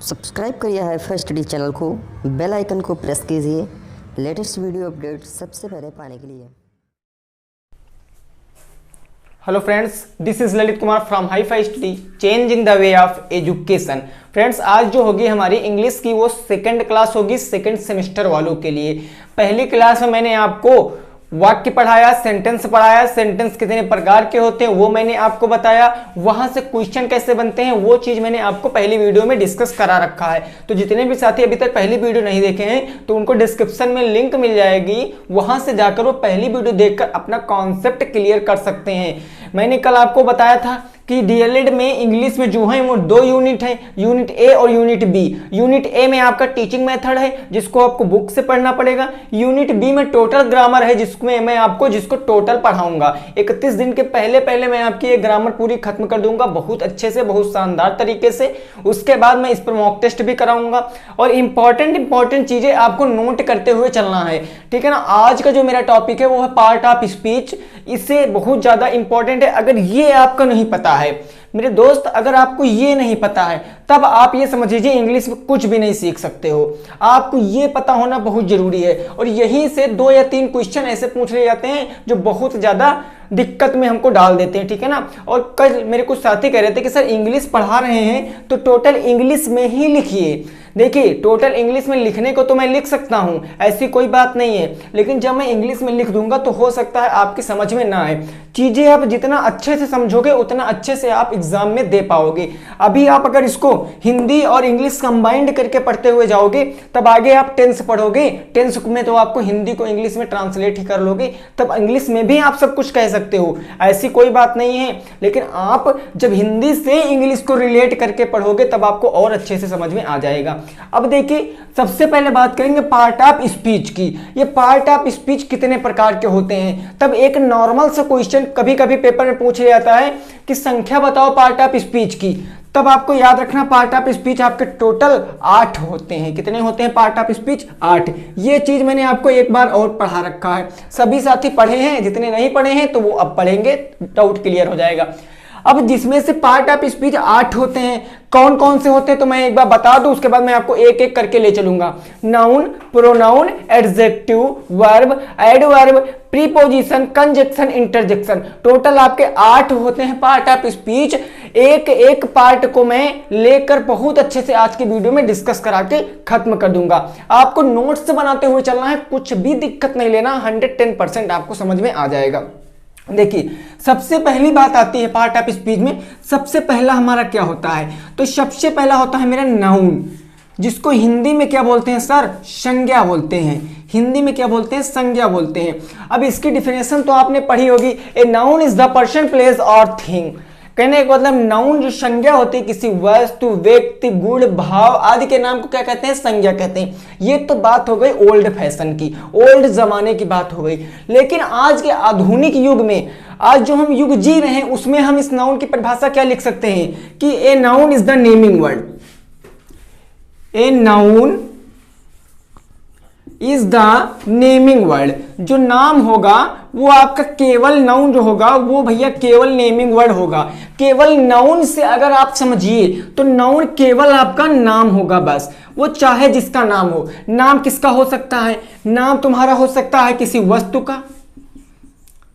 Subscribe करिए hifi study channel को, bell icon को प्रेस कीजिए लेटेस्ट वीडियो अपडेट सबसे पहले पाने के लिए। Hello friends, this is Lalit Kumar from hifi study, changing the way of education. Friends, आज जो होगी हमारी इंग्लिश की वो सेकंड क्लास होगी सेकंड सेमेस्टर वालों के लिए। पहली क्लास में मैंने आपको वाक्य पढ़ाया, सेंटेंस पढ़ाया, सेंटेंस कितने प्रकार के होते हैं वो मैंने आपको बताया, वहां से क्वेश्चन कैसे बनते हैं वो चीज मैंने आपको पहली वीडियो में डिस्कस करा रखा है। तो जितने भी साथी अभी तक पहली वीडियो नहीं देखे हैं तो उनको डिस्क्रिप्शन में लिंक मिल जाएगी, वहां से जाकर वो पहली वीडियो देखकर अपना कॉन्सेप्ट क्लियर कर सकते हैं। मैंने कल आपको बताया था कि डीएलएड में इंग्लिश में जो है वो दो यूनिट है, यूनिट ए और यूनिट बी। यूनिट ए में आपका टीचिंग मेथड है जिसको आपको बुक से पढ़ना पड़ेगा। यूनिट बी में टोटल ग्रामर है जिसमें मैं आपको टोटल पढ़ाऊंगा। 31 दिन के पहले मैं आपकी ये ग्रामर पूरी खत्म कर दूंगा बहुत अच्छे से, बहुत शानदार तरीके से। उसके बाद मैं इस पर मॉक टेस्ट भी कराऊंगा और इंपॉर्टेंट चीजें आपको नोट करते हुए चलना है, ठीक है ना। आज का जो मेरा टॉपिक है वो है पार्ट ऑफ स्पीच। इससे बहुत ज्यादा इंपॉर्टेंट है। अगर ये आपको नहीं पता है मेरे दोस्त, अगर आपको ये नहीं पता है तब आप ये समझ लीजिए इंग्लिश में कुछ भी नहीं सीख सकते हो। आपको ये पता होना बहुत जरूरी है और यहीं से 2 या 3 क्वेश्चन ऐसे पूछ ले जाते हैं जो बहुत ज्यादा दिक्कत में हमको डाल देते हैं, ठीक है ना। और कल मेरे कुछ साथी कह रहे थे कि सर इंग्लिश पढ़ा रहे हैं तो टोटल इंग्लिश में ही लिखिए। देखिए, टोटल इंग्लिश में लिखने को तो मैं लिख सकता हूं, ऐसी कोई बात नहीं है, लेकिन जब मैं इंग्लिश में लिख दूंगा तो हो सकता है आपकी समझ में ना आए। चीजें आप जितना अच्छे से समझोगे उतना अच्छे से आप एग्जाम में दे पाओगे। अभी आप अगर इसको हिंदी और इंग्लिश कंबाइंड करके पढ़ते हुए जाओगे तब आगे आप टेंस पढ़ोगे, टेंस में तो आपको हिंदी को इंग्लिश में ट्रांसलेट ही कर लोगे, तब इंग्लिश में भी आप सब कुछ कह सकते हो, ऐसी कोई बात नहीं है। लेकिन आप जब हिंदी से इंग्लिश को रिलेट करके पढ़ोगे तब आपको और अच्छे से समझ में आ जाएगा। अब देखिए, सबसे पहले बात करेंगे पार्ट ऑफ स्पीच की। ये पार्ट ऑफ स्पीच कितने प्रकार के होते हैं। तब एक नॉर्मल सा क्वेश्चन कभी कभी पेपर में पूछ लिया जाता है कि संख्या बताओ पार्ट ऑफ स्पीच की। तब आपको याद रखना पार्ट ऑफ स्पीच आपके टोटल 8 होते हैं। कितने होते हैं पार्ट ऑफ स्पीच? 8। ये चीज मैंने आपको एक बार और पढ़ा रखा है, सभी साथी पढ़े हैं, जितने नहीं पढ़े हैं तो वो अब पढ़ेंगे, डाउट क्लियर हो जाएगा। अब जिसमें से पार्ट ऑफ स्पीच 8 होते हैं, कौन कौन से होते हैं तो मैं एक बार बता दूं, उसके बाद मैं आपको एक एक करके ले चलूंगा। Noun, pronoun, adjective, verb, adverb, preposition, conjunction, interjection. Total आपके 8 होते हैं पार्ट ऑफ स्पीच। एक एक पार्ट को मैं लेकर बहुत अच्छे से आज की वीडियो में डिस्कस करा के खत्म कर दूंगा। आपको नोट्स बनाते हुए चलना है, कुछ भी दिक्कत नहीं लेना, 110% आपको समझ में आ जाएगा। देखिए, सबसे पहली बात आती है पार्ट ऑफ स्पीच में, सबसे पहला हमारा क्या होता है तो सबसे पहला होता है मेरा नाउन, जिसको हिंदी में क्या बोलते हैं सर? संज्ञा बोलते हैं। हिंदी में क्या बोलते हैं? संज्ञा बोलते हैं। अब इसकी डिफिनेशन तो आपने पढ़ी होगी, a noun is the person, place और थिंग। कहने का मतलब नाउन जो संज्ञा होती है किसी वस्तु, व्यक्ति, गुण, भाव आदि के नाम को क्या कहते हैं? संज्ञा कहते हैं। ये तो बात हो गई ओल्ड फैशन की, ओल्ड जमाने की बात हो गई। लेकिन आज के आधुनिक युग में, आज जो हम युग जी रहे हैं उसमें हम इस नाउन की परिभाषा क्या लिख सकते हैं कि a noun is the naming word. A noun is the naming word. जो नाम होगा वो आपका केवल नाउन जो होगा वो भैया केवल नेमिंग वर्ड होगा। केवल नाउन से अगर आप समझिए तो नाउन केवल आपका नाम होगा बस, वो चाहे जिसका नाम हो। नाम किसका हो सकता है? नाम तुम्हारा हो सकता है किसी वस्तु का,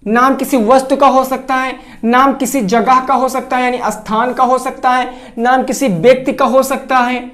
नाम किसी वस्तु का हो सकता है, नाम किसी जगह का हो सकता है यानी स्थान का हो सकता है, नाम किसी व्यक्ति का हो सकता है।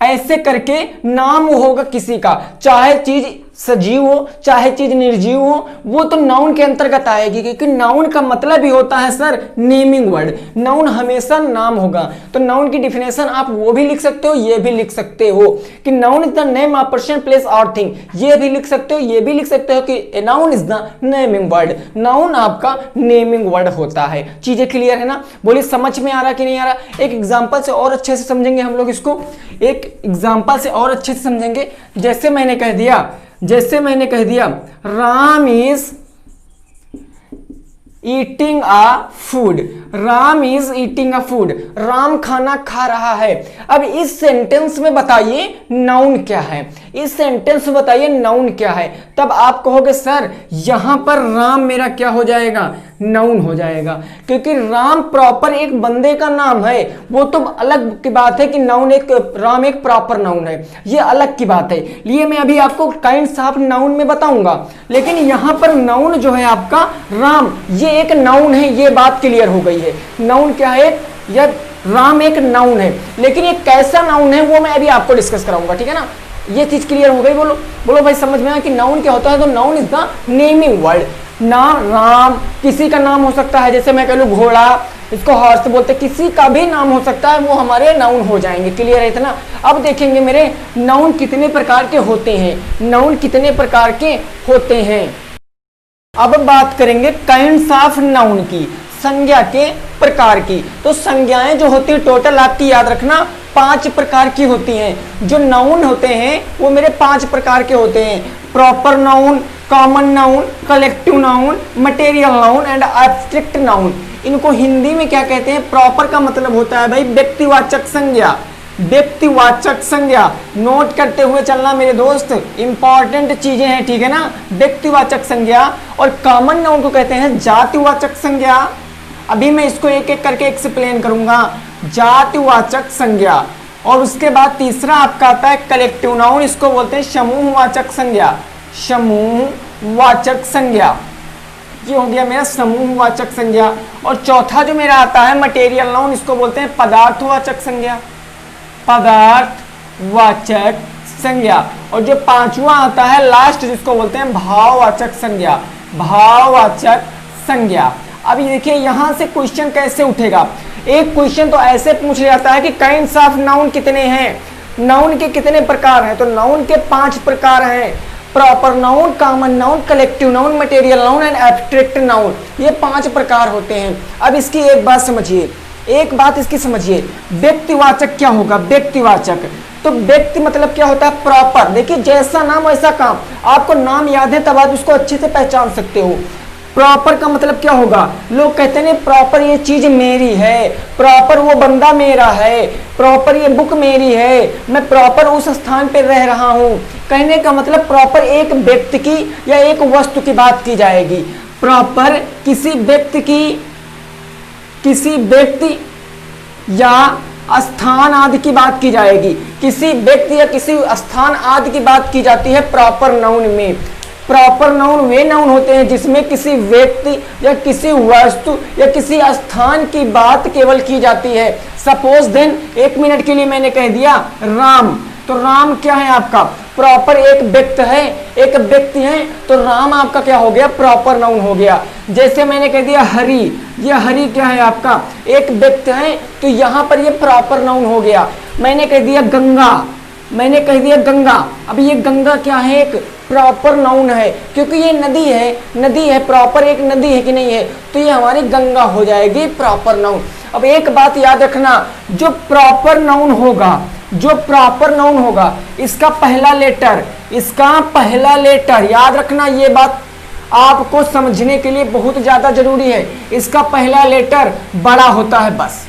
ऐसे करके नाम होगा किसी का, चाहे चीज सजीव हो चाहे चीज निर्जीव हो, वो तो नाउन के अंतर्गत आएगी, क्योंकि नाउन का मतलब ही होता है सर नेमिंग वर्ड। नाउन हमेशा नाम होगा। तो नाउन की डिफिनेशन आप वो भी लिख सकते हो, ये भी लिख सकते हो कि noun is the name of person, place और थिंग। ये भी लिख सकते हो, ये भी लिख सकते हो कि noun is the naming word. Noun आपका नेमिंग वर्ड होता है। चीजें क्लियर है ना? बोलिए, समझ में आ रहा कि नहीं आ रहा? एक एग्जाम्पल से और अच्छे से समझेंगे हम लोग इसको, एक एग्जाम्पल से और अच्छे से समझेंगे। जैसे मैंने कह दिया Ram is eating a food. Ram is eating a food. Ram खाना खा रहा है। अब इस सेंटेंस में बताइए नाउन क्या है? इस सेंटेंस में बताइए नाउन क्या है? तब आप कहोगे सर यहां पर राम मेरा क्या हो जाएगा? नाउन हो जाएगा, क्योंकि राम प्रॉपर एक बंदे का नाम है, वो तो अलग की बात है कि नाउन एक राम एक प्रॉपर नाउन है, ये अलग की बात है। लिए मैं अभी आपको काइंड्स ऑफ नाउन में बताऊंगा, लेकिन यहाँ पर नाउन जो है आपका राम, ये एक नाउन है, ये बात क्लियर हो गई है। नाउन क्या है? यह राम एक नाउन है, लेकिन ये कैसा नाउन है वो मैं अभी आपको डिस्कस कराऊंगा, ठीक है ना। ये चीज क्लियर हो गई? बोलो बोलो भाई, समझ में आया कि नाउन क्या होता है? तो noun is the naming word. ना राम किसी का नाम हो सकता है, जैसे मैं कह लूं घोड़ा, इसको हॉर्स बोलते, किसी का भी नाम हो सकता है, वो हमारे नाउन हो जाएंगे। क्लियर है इतना? अब देखेंगे मेरे नाउन कितने प्रकार के होते हैं, नाउन कितने प्रकार के होते हैं। अब बात करेंगे काइंड्स ऑफ नाउन की, संज्ञा के प्रकार की। तो संज्ञाएं जो होती है टोटल आपकी याद रखना 5 प्रकार की होती हैं। जो नाउन होते हैं वो मेरे 5 प्रकार के होते हैं। Proper noun, common noun, collective noun, material noun and abstract noun. इनको हिंदी में क्या कहते हैं? प्रॉपर का मतलब होता है भाई व्यक्तिवाचक संज्ञा, व्यक्तिवाचक संज्ञा। नोट करते हुए चलना मेरे दोस्त, इंपॉर्टेंट चीजें हैं, ठीक है ना। व्यक्तिवाचक संज्ञा। और कॉमन नाउन को कहते हैं जातिवाचक संज्ञा। अभी मैं इसको एक एक करके एक्सप्लेन करूंगा। जातिवाचक संज्ञा। और उसके बाद तीसरा आपका आता है कलेक्टिव नाउन, इसको बोलते हैं समूहवाचक संज्ञा, समूहवाचक संज्ञा। ये हो गया मेरा समूहवाचक संज्ञा। और चौथा जो मेरा आता है मटेरियल नाउन, इसको बोलते हैं पदार्थवाचक संज्ञा, पदार्थवाचक संज्ञा। और जो पांचवा आता है लास्ट, जिसको बोलते हैं भाववाचक संज्ञा, भाववाचक संज्ञा। अब ये देखिए यहां से क्वेश्चन कैसे उठेगा। एक क्वेश्चन तो ऐसे पूछ जाता है कि काइंड्स ऑफ नाउन कितने हैं, नाउन के कितने प्रकार हैं। तो नाउन के 5 प्रकार हैं। Proper noun, common noun, collective noun, material noun and abstract noun. ये 5 प्रकार होते हैं। अब इसकी एक बात समझिए, एक बात इसकी समझिए। व्यक्तिवाचक क्या होगा? व्यक्तिवाचक तो व्यक्ति मतलब क्या होता है? प्रॉपर। देखिए जैसा नाम वैसा काम। आपको नाम याद है तब आप उसको अच्छे से पहचान सकते हो। प्रॉपर का मतलब क्या होगा? लोग कहते हैं प्रॉपर ये चीज मेरी है, प्रॉपर वो बंदा मेरा है, प्रॉपर ये बुक मेरी है, मैं प्रॉपर उस स्थान पर रह रहा हूं। कहने का मतलब प्रॉपर एक व्यक्ति की या एक वस्तु की बात की जाएगी। प्रॉपर किसी व्यक्ति की, किसी व्यक्ति या स्थान आदि की बात की जाएगी। किसी व्यक्ति या किसी स्थान आदि की बात की जाती है प्रॉपर नाउन में। प्रॉपर नाउन वे नाउन होते हैं जिसमें किसी व्यक्ति या किसी वस्तु या किसी स्थान की बात केवल की जाती है। सपोज देन, 1 मिनट के लिए मैंने कह दिया राम, तो राम क्या है आपका? प्रॉपर एक व्यक्ति है, एक व्यक्ति है, तो राम आपका क्या हो गया? प्रॉपर नाउन हो गया। जैसे मैंने कह दिया हरि, ये हरि क्या है आपका? एक व्यक्ति है, तो यहाँ पर ये प्रॉपर नाउन हो गया। मैंने कह दिया गंगा, मैंने कह दिया गंगा, अब ये गंगा क्या है? एक प्रॉपर नाउन है, क्योंकि ये नदी है, नदी है, प्रॉपर एक नदी है कि नहीं है, तो ये हमारी गंगा हो जाएगी प्रॉपर नाउन। अब एक बात याद रखना, जो प्रॉपर नाउन होगा, जो प्रॉपर नाउन होगा, इसका पहला लेटर, इसका पहला लेटर याद रखना, ये बात आपको समझने के लिए बहुत ज्यादा जरूरी है। इसका पहला लेटर बड़ा होता है बस,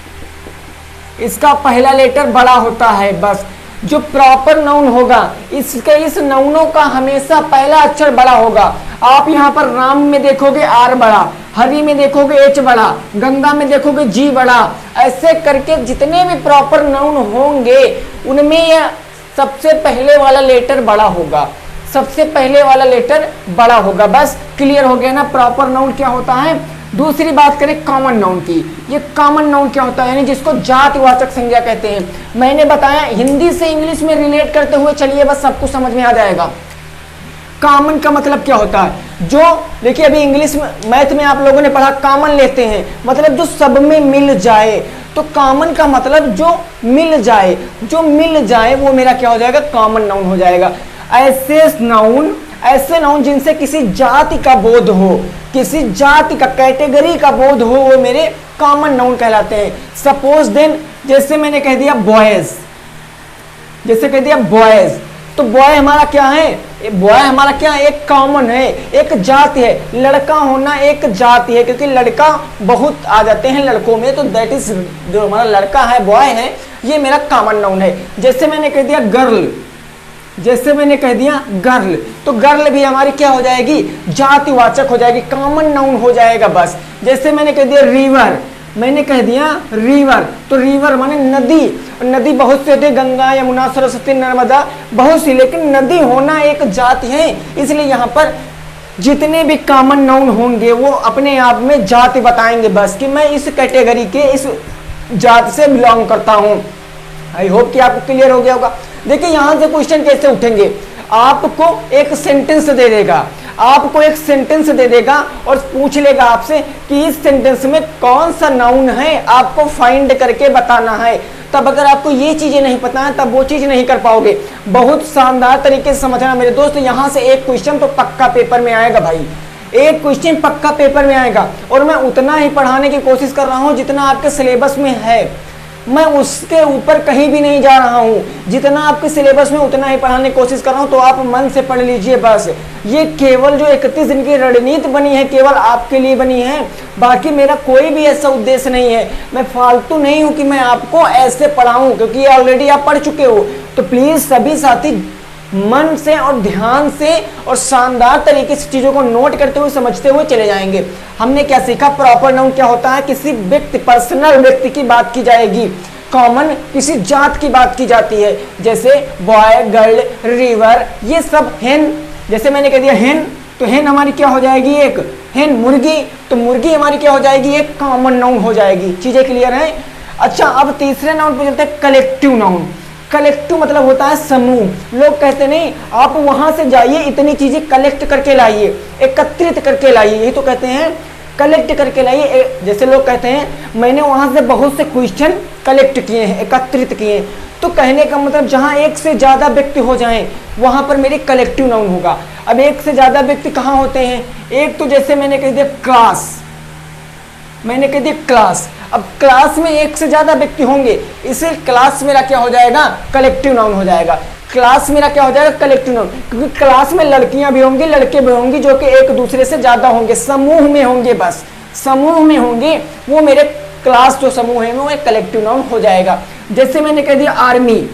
इसका पहला लेटर बड़ा होता है बस। जो प्रॉपर नाउन होगा, इसके इस नाउनों का हमेशा पहला अक्षर बड़ा होगा। आप यहाँ पर राम में देखोगे आर बड़ा, हरि में देखोगे एच बड़ा, गंगा में देखोगे जी बड़ा। ऐसे करके जितने भी प्रॉपर नाउन होंगे उनमें यह सबसे पहले वाला लेटर बड़ा होगा, सबसे पहले वाला लेटर बड़ा होगा। बस क्लियर हो गया ना प्रॉपर नाउन क्या होता है। दूसरी बात करें कॉमन नाउन की। ये कॉमन नाउन क्या होता है, यानी जिसको जातिवाचक संज्ञा कहते हैं। मैंने बताया हिंदी से इंग्लिश में रिलेट करते हुए चलिए, बस सबको समझ में आ जाएगा। कॉमन का मतलब क्या होता है? जो देखिए अभी इंग्लिश में, मैथ में आप लोगों ने पढ़ा कॉमन लेते हैं, मतलब जो सब में मिल जाए। तो कॉमन का मतलब जो मिल जाए, जो मिल जाए वो मेरा क्या हो जाएगा? कॉमन नाउन हो जाएगा। ऐसे नाउन जिनसे किसी जाति का बोध हो, किसी जाति का कैटेगरी का बोध हो, वो मेरे कॉमन नाउन कहलाते हैं। सपोज देन, जैसे मैंने कह दिया बॉयज, जैसे कह दिया बॉयज, तो बॉय हमारा क्या है? बॉय हमारा क्या है? एक कॉमन है, एक जाति है। लड़का होना एक जाति है, क्योंकि लड़का बहुत आ जाते हैं लड़कों में, तो दैट इज जो हमारा लड़का है, बॉय है, ये मेरा कॉमन नाउन है। जैसे मैंने कह दिया गर्ल, जैसे मैंने कह दिया गर्ल, तो गर्ल भी हमारी क्या हो जाएगी, जातिवाचक हो जाएगी, कॉमन नाउन हो जाएगा बस। जैसे मैंने कह दिया रिवर, मैंने कह दिया रिवर, तो रिवर माने नदी, नदी बहुत से होती है, गंगा यमुना सरस्वती नर्मदा बहुत सी, लेकिन नदी होना एक जाति है, इसलिए यहाँ पर जितने भी कॉमन नाउन होंगे वो अपने आप में जाति बताएंगे बस, कि मैं इस कैटेगरी के इस जाति से बिलोंग करता हूँ। आई होप कि आपको क्लियर हो गया होगा। देखिए यहाँ से क्वेश्चन कैसे उठेंगे, आपको एक सेंटेंस दे देगा, आपको एक सेंटेंस दे देगा और पूछ लेगा आपसे कि इस सेंटेंस में कौन सा नाउन है, आपको फाइंड करके बताना है। तब अगर आपको ये चीजें नहीं पता है तब वो चीज नहीं कर पाओगे। बहुत शानदार तरीके से समझना मेरे दोस्त, यहाँ से एक क्वेश्चन तो पक्का पेपर में आएगा भाई, एक क्वेश्चन पक्का पेपर में आएगा, और मैं उतना ही पढ़ाने की कोशिश कर रहा हूँ जितना आपके सिलेबस में है, मैं उसके ऊपर कहीं भी नहीं जा रहा हूं, जितना आपके सिलेबस में उतना ही पढ़ाने की कोशिश कर रहा हूं, तो आप मन से पढ़ लीजिए बस। ये केवल जो 31 दिन की रणनीति बनी है केवल आपके लिए बनी है, बाकी मेरा कोई भी ऐसा उद्देश्य नहीं है। मैं फालतू नहीं हूं कि मैं आपको ऐसे पढ़ाऊं, क्योंकि ये ऑलरेडी आप पढ़ चुके हो। तो प्लीज सभी साथी मन से और ध्यान से और शानदार तरीके से चीजों को नोट करते हुए समझते हुए चले जाएंगे। हमने क्या सीखा, प्रॉपर नाउन क्या होता है, किसी व्यक्ति पर्सनल व्यक्ति की बात की जाएगी, कॉमन किसी जात की बात की जाती है, जैसे बॉय गर्ल रिवर ये सब। हेन, जैसे मैंने कह दिया हेन, तो हेन हमारी क्या हो जाएगी, एक हेन मुर्गी, तो मुर्गी हमारी क्या हो जाएगी, एक कॉमन नाउन हो जाएगी। चीजें क्लियर है। अच्छा अब तीसरे नाउन पे चलते हैं, कलेक्टिव नाउन। कलेक्टिव मतलब होता है समूह। लोग कहते नहीं आप वहां से जाइए इतनी चीजें कलेक्ट करके लाइए, एकत्रित करके लाइए, यही तो कहते हैं कलेक्ट करके लाइए। जैसे लोग कहते हैं मैंने वहां से बहुत से क्वेश्चन कलेक्ट किए हैं, एकत्रित किए हैं, तो कहने का मतलब जहां एक से ज्यादा व्यक्ति हो जाएं वहां पर मेरी कलेक्टिव नाउन होगा। अब एक से ज्यादा व्यक्ति कहाँ होते हैं, एक तो जैसे मैंने कह दिया क्लास, मैंने कह दिया क्लास। अब क्लास में एक से ज्यादा व्यक्ति होंगे, इसे क्लास मेरा क्या हो जाएगा, कलेक्टिव नाउन हो जाएगा। क्लास मेरा क्या हो जाएगा, कलेक्टिव नाउन, क्योंकि क्लास में लड़कियां भी होंगी लड़के भी होंगे जो कि एक दूसरे से ज्यादा होंगे, समूह में होंगे, बस समूह में होंगे, वो मेरे क्लास जो समूह है वो एक कलेक्टिव नाउन हो जाएगा। जैसे मैंने कह दिया आर्मी,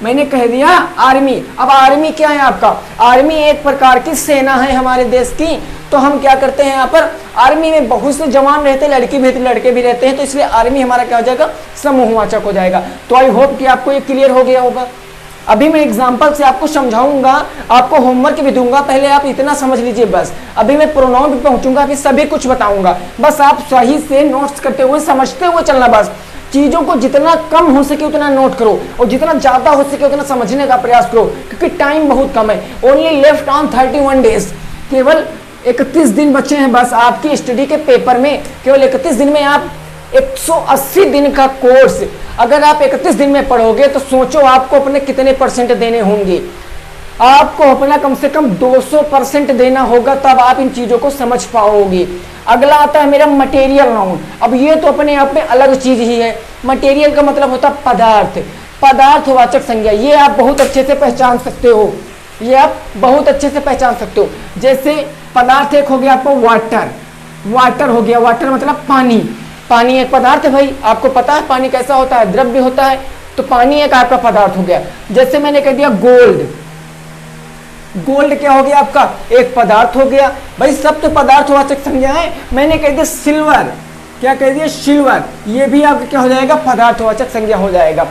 मैंने कह दिया आर्मी। अब आर्मी क्या है आपका, आर्मी एक प्रकार की सेना है हमारे देश की। तो हम क्या करते हैं यहाँ पर, आर्मी में बहुत से जवान रहते हैं, लड़के भी लड़के भी रहते हैं, तो इसलिए आर्मी हमारा क्या हो जाएगा, समूहवाचक हो जाएगा। तो आई होप कि आपको ये क्लियर हो गया होगा। अभी मैं एग्जांपल से आपको समझाऊंगा, आपको होमवर्क भी दूंगा, पहले आप इतना समझ लीजिए बस। अभी मैं प्रोनाउन भी पहुंचूंगा, फिर सभी कुछ बताऊंगा, बस आप सही से नोट्स करते हुए समझते हुए चलना। बस चीजों को जितना कम हो सके उतना नोट करो और जितना ज्यादा हो सके उतना समझने का प्रयास करो, क्योंकि टाइम बहुत कम है। ओनली लेफ्ट ऑन 31 डेज, केवल 31 दिन बचे हैं बस आपकी स्टडी के पेपर में। केवल 31 दिन में आप 180 दिन का कोर्स अगर आप 31 दिन में पढ़ोगे तो सोचो आपको अपने कितने परसेंट देने होंगे। आपको अपना कम से कम 200% देना होगा, तब आप इन चीजों को समझ पाओगे। अगला आता है मेरा मटेरियल नाउन। अब ये तो अपने आप में अलग चीज ही है। मटेरियल का मतलब होता है पदार्थ, पदार्थवाचक संज्ञा। ये आप बहुत अच्छे से पहचान सकते हो, ये आप बहुत अच्छे से पहचान सकते हो। जैसे पदार्थ एक हो गया आपको वाटर, वाटर हो गया, वाटर मतलब पानी। पानी एक पदार्थ है भाई, आपको पता है पानी कैसा होता है, द्रव्य होता है, तो पानी एक आपका पदार्थ हो गया। जैसे मैंने कह दिया गोल्ड, गोल्ड क्या हो गया आपका, एक पदार्थ हो गया भाई। सब तो पदार्थवाचक संज्ञा है। मैंने कह दिया सिल्वर, क्या कह दिया सिल्वर, ये भी आपका क्या हो जाएगा, पदार्थवाचक संज्ञा हो जाएगा।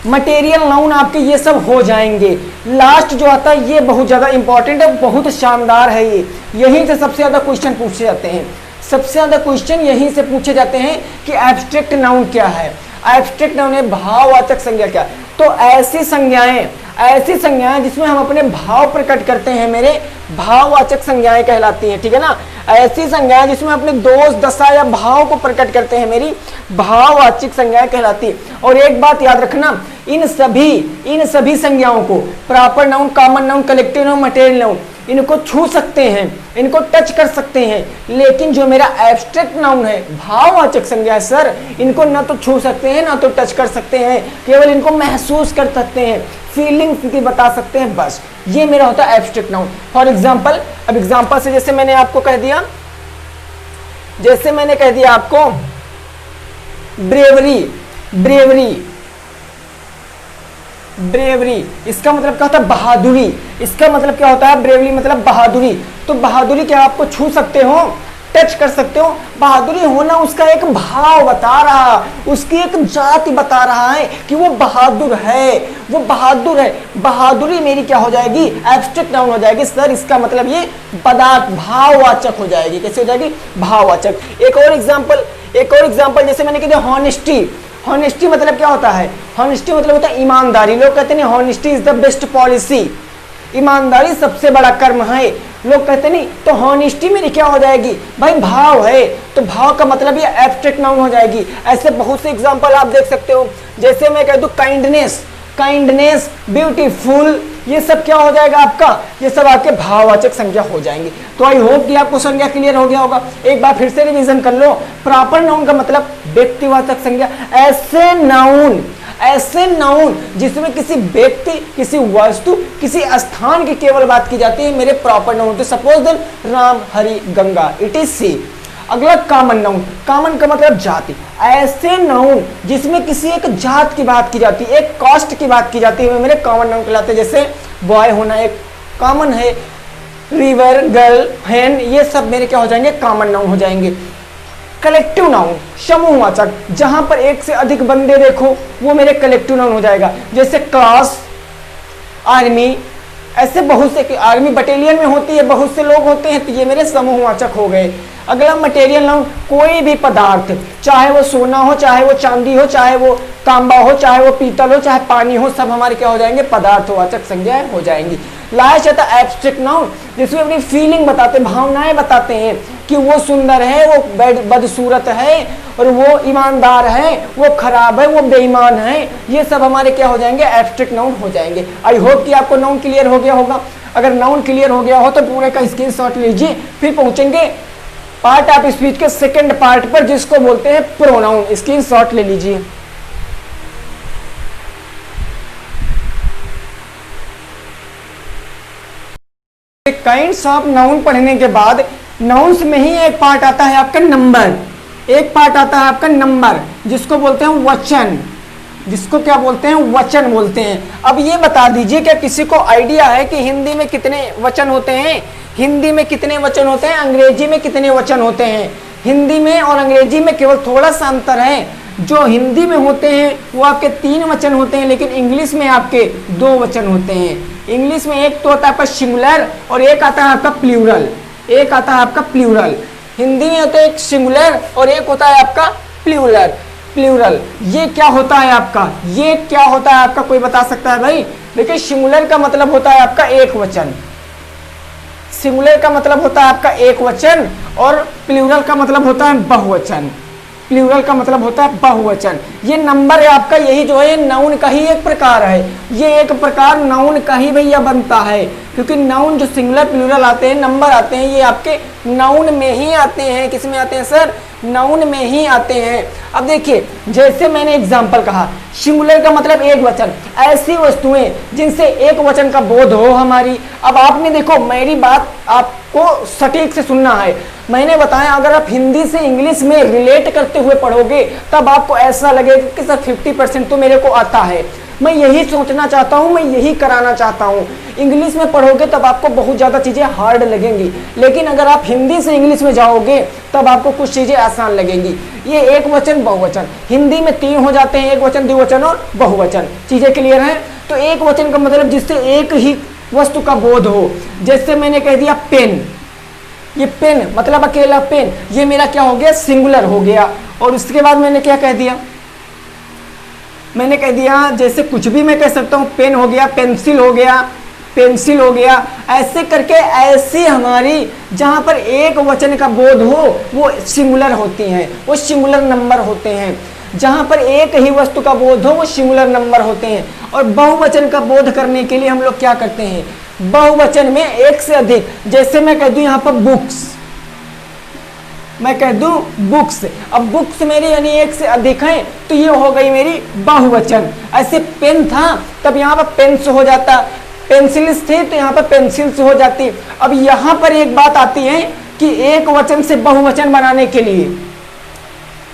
मटेरियल नाउन आपके ये सब हो जाएंगे। लास्ट जो आता है ये बहुत ज्यादा इंपॉर्टेंट है, बहुत शानदार है। ये यहीं से सबसे ज्यादा क्वेश्चन पूछे जाते हैं, सबसे ज्यादा क्वेश्चन यहीं से पूछे जाते हैं कि एब्स्ट्रैक्ट नाउन क्या है। एब्स्ट्रैक्ट नाउन है भाववाचक संज्ञा क्या। तो ऐसी संज्ञाएं जिसमें हम अपने भाव प्रकट करते हैं मेरे भाववाचक संज्ञाएं कहलाती हैं, ठीक है ना। ऐसी संज्ञाएं जिसमें अपने दोष दशा या भाव को प्रकट करते हैं मेरी भाववाचक संज्ञाएं कहलाती है। और एक बात याद रखना, इन सभी संज्ञाओं को proper noun, common noun, collective noun, material noun, इनको छू सकते हैं, इनको टच कर सकते हैं, लेकिन जो मेरा एब्स्ट्रैक्ट नाउन है, भाववाचक संज्ञा है सर, इनको ना तो छू सकते हैं ना तो टच कर सकते हैं, केवल इनको महसूस कर सकते हैं, फीलिंग्स की बता सकते हैं, बस ये मेरा होता है एब्स्ट्रैक्ट नाउन। फॉर एग्जाम्पल, अब एग्जाम्पल से जैसे मैंने आपको कह दिया, आपको ब्रेवरी, ब्रेवरी ब्रेवरी, इसका मतलब क्या होता है बहादुरी। इसका मतलब क्या होता है ब्रेवरी मतलब बहादुरी। तो बहादुरी क्या आपको छू सकते हो, टच कर सकते हो। बहादुरी होना उसका एक भाव बता रहा, उसकी एक जाति बता रहा है कि वो बहादुर है, वो बहादुर है। बहादुरी मेरी क्या हो जाएगी, एब्स्ट्रैक्ट नाउन हो जाएगी। सर इसका मतलब ये पदार्थ भाववाचक हो जाएगी। कैसे हो जाएगी, भाववाचक। एक और एग्जांपल जैसे मैंने कहा हॉनेस्टी। हॉनेस्टी मतलब क्या होता है, हॉनेस्टी मतलब होता है ईमानदारी। लोग कहते हैं honesty is the best policy, ईमानदारी सबसे बड़ा कर्म है, लोग कहते नहीं। तो हॉनेस्टी मेरी क्या हो जाएगी भाई, भाव है। तो भाव का मतलब ये एब्स्ट्रैक्ट नाउन हो जाएगी। ऐसे बहुत से एग्जांपल आप देख सकते हो। जैसे मैं कह दूं काइंडनेस, काइंडनेस, ब्यूटीफुल, ये सब क्या हो जाएगा आपका, ये सब आपके भाववाचक संज्ञा हो जाएंगे। तो आई होप कि आपको संज्ञा क्लियर हो गया होगा। एक बार फिर से रिवीजन कर लो। प्रॉपर नाउन का मतलब व्यक्तिवाचक संज्ञा, ऐसे नाउन जिसमें किसी व्यक्ति, किसी वस्तु, किसी स्थान की केवल बात की जाती है, मेरे प्रॉपर नाउन। तो suppose then Ram, Hari, Ganga, it is C. अगला कॉमन नाउन, कॉमन का मतलब जाति। ऐसे नाउन जिसमें किसी एक जात की बात की जाती है, एक कास्ट की बात की जाती है, मेरे कॉमन नाउन कहलाते हैं। जैसे बॉय होना एक कॉमन है, रिवर, गर्ल, हैन, ये सब मेरे क्या हो जाएंगे, कॉमन नाउन हो जाएंगे। कलेक्टिव नाउन, समूहवाचक, जहां पर एक से अधिक बंदे देखो वो मेरे कलेक्टिव नाउन हो जाएगा। जैसे क्लास, आर्मी, ऐसे बहुत से, आर्मी बटालियन में होती है, बहुत से लोग होते हैं, तो ये मेरे समूहवाचक हो गए। अगला मटेरियल नाउन, कोई भी पदार्थ, चाहे वो सोना हो, चाहे वो चांदी हो, चाहे वो तांबा हो, चाहे वो पीतल हो, चाहे पानी हो, सब हमारे क्या हो जाएंगे, पदार्थवाचक संज्ञाएं हो जाएंगी। लास्ट आता है एब्स्ट्रैक्ट नाउन, जिसमें अपनी फीलिंग बताते, भावनाएं बताते हैं कि वो सुंदर है, वो बदसूरत है, और वो ईमानदार है, वो खराब है, वो बेईमान है। ये सब हमारे क्या हो जाएंगे, एब्स्ट्रैक्ट नाउन हो जाएंगे। आई होप कि आपको नाउन क्लियर हो गया होगा। अगर नाउन क्लियर हो गया हो तो पूरे का स्क्रीनशॉट लीजिए। फिर पहुंचेंगे पार्ट ऑफ स्पीच के सेकंड पार्ट पर, जिसको बोलते हैं प्रोनाउन। स्क्रीनशॉट ले लीजिए। काइंड्स ऑफ नाउन पढ़ने के बाद नाउन्स में ही एक पार्ट आता है आपका नंबर, एक पार्ट आता है आपका नंबर, जिसको बोलते हैं वचन, जिसको क्या बोलते हैं, वचन बोलते हैं। अब ये बता दीजिए क्या किसी को आइडिया है कि हिंदी में कितने वचन होते हैं, हिंदी में कितने वचन होते हैं, अंग्रेजी में कितने वचन होते हैं? हिंदी में और अंग्रेजी में केवल थोड़ा सा अंतर है। जो हिंदी में होते हैं वो आपके 3 वचन होते हैं, लेकिन इंग्लिश में आपके 2 वचन होते हैं। इंग्लिश में एक तो होता है आपका सिंगुलर और एक आता है आपका प्लूरल, एक आता है आपका प्लूरल। हिंदी में होता है एक सिंगुलर और एक होता है आपका प्लूरल। प्लूरल ये क्या होता है आपका, ये क्या होता है आपका, कोई बता सकता है भाई? देखिए सिंगुलर का मतलब होता है आपका एक वचन, सिंगुलर का मतलब होता है आपका एक वचन, और प्लूरल का मतलब होता है बहुवचन। प्लूरल का मतलब होता है बहुवचन। ये नंबर है आपका, यही जो है नाउन का ही एक प्रकार है, ये एक प्रकार नाउन का ही भैया बनता है, क्योंकि नाउन जो सिंगुलर प्लूरल आते हैं, नंबर आते हैं, ये आपके नाउन में ही आते हैं। किस में आते हैं सर? नाउन में ही आते हैं। अब देखिए जैसे मैंने एग्जाम्पल कहा, सिंगुलर का मतलब एक वचन, ऐसी वस्तुएं जिनसे एक वचन का बोध हो हमारी। अब आपने देखो मेरी बात आपको सटीक से सुनना है। मैंने बताया अगर आप हिंदी से इंग्लिश में रिलेट करते हुए पढ़ोगे तब आपको ऐसा लगेगा कि सर 50% तो मेरे को आता है। मैं यही सोचना चाहता हूँ, मैं यही कराना चाहता हूँ। इंग्लिश में पढ़ोगे तब आपको बहुत ज़्यादा चीज़ें हार्ड लगेंगी, लेकिन अगर आप हिंदी से इंग्लिश में जाओगे तब आपको कुछ चीज़ें आसान लगेंगी। ये एक वचन बहुवचन, हिंदी में 3 हो जाते हैं, एक वचन, द्विवचन और बहुवचन। चीज़ें क्लियर हैं? तो एक वचन का मतलब जिससे एक ही वस्तु का बोध हो। जैसे मैंने कह दिया पेन, ये पेन मतलब अकेला पेन, ये मेरा क्या हो गया? सिंगुलर हो गया। और उसके बाद मैंने क्या कह दिया? मैंने कह दिया जैसे कुछ भी मैं कह सकता हूँ, पेन हो गया, पेंसिल हो गया, पेंसिल हो गया, ऐसे करके ऐसी हमारी जहाँ पर एक वचन का बोध हो वो सिंगुलर होती हैं, वो सिंगुलर नंबर होते हैं। जहाँ पर एक ही वस्तु का बोध हो वो सिंगुलर नंबर होते हैं। और बहुवचन का बोध करने के लिए हम लोग क्या करते हैं? बहुवचन में एक से अधिक, जैसे मैं कह दूं यहाँ पर बुक्स, मैं कह दूं बुक्स, अब बुक्स मेरी यानी एक से अधिक हैं, तो ये हो गई मेरी बहुवचन। ऐसे पेन था तब यहाँ पर पेन्स हो जाता, पेंसिल्स थे तो यहाँ पर पेंसिल्स हो जाती। अब यहाँ पर एक बात आती है कि एक वचन से बहुवचन बनाने के लिए,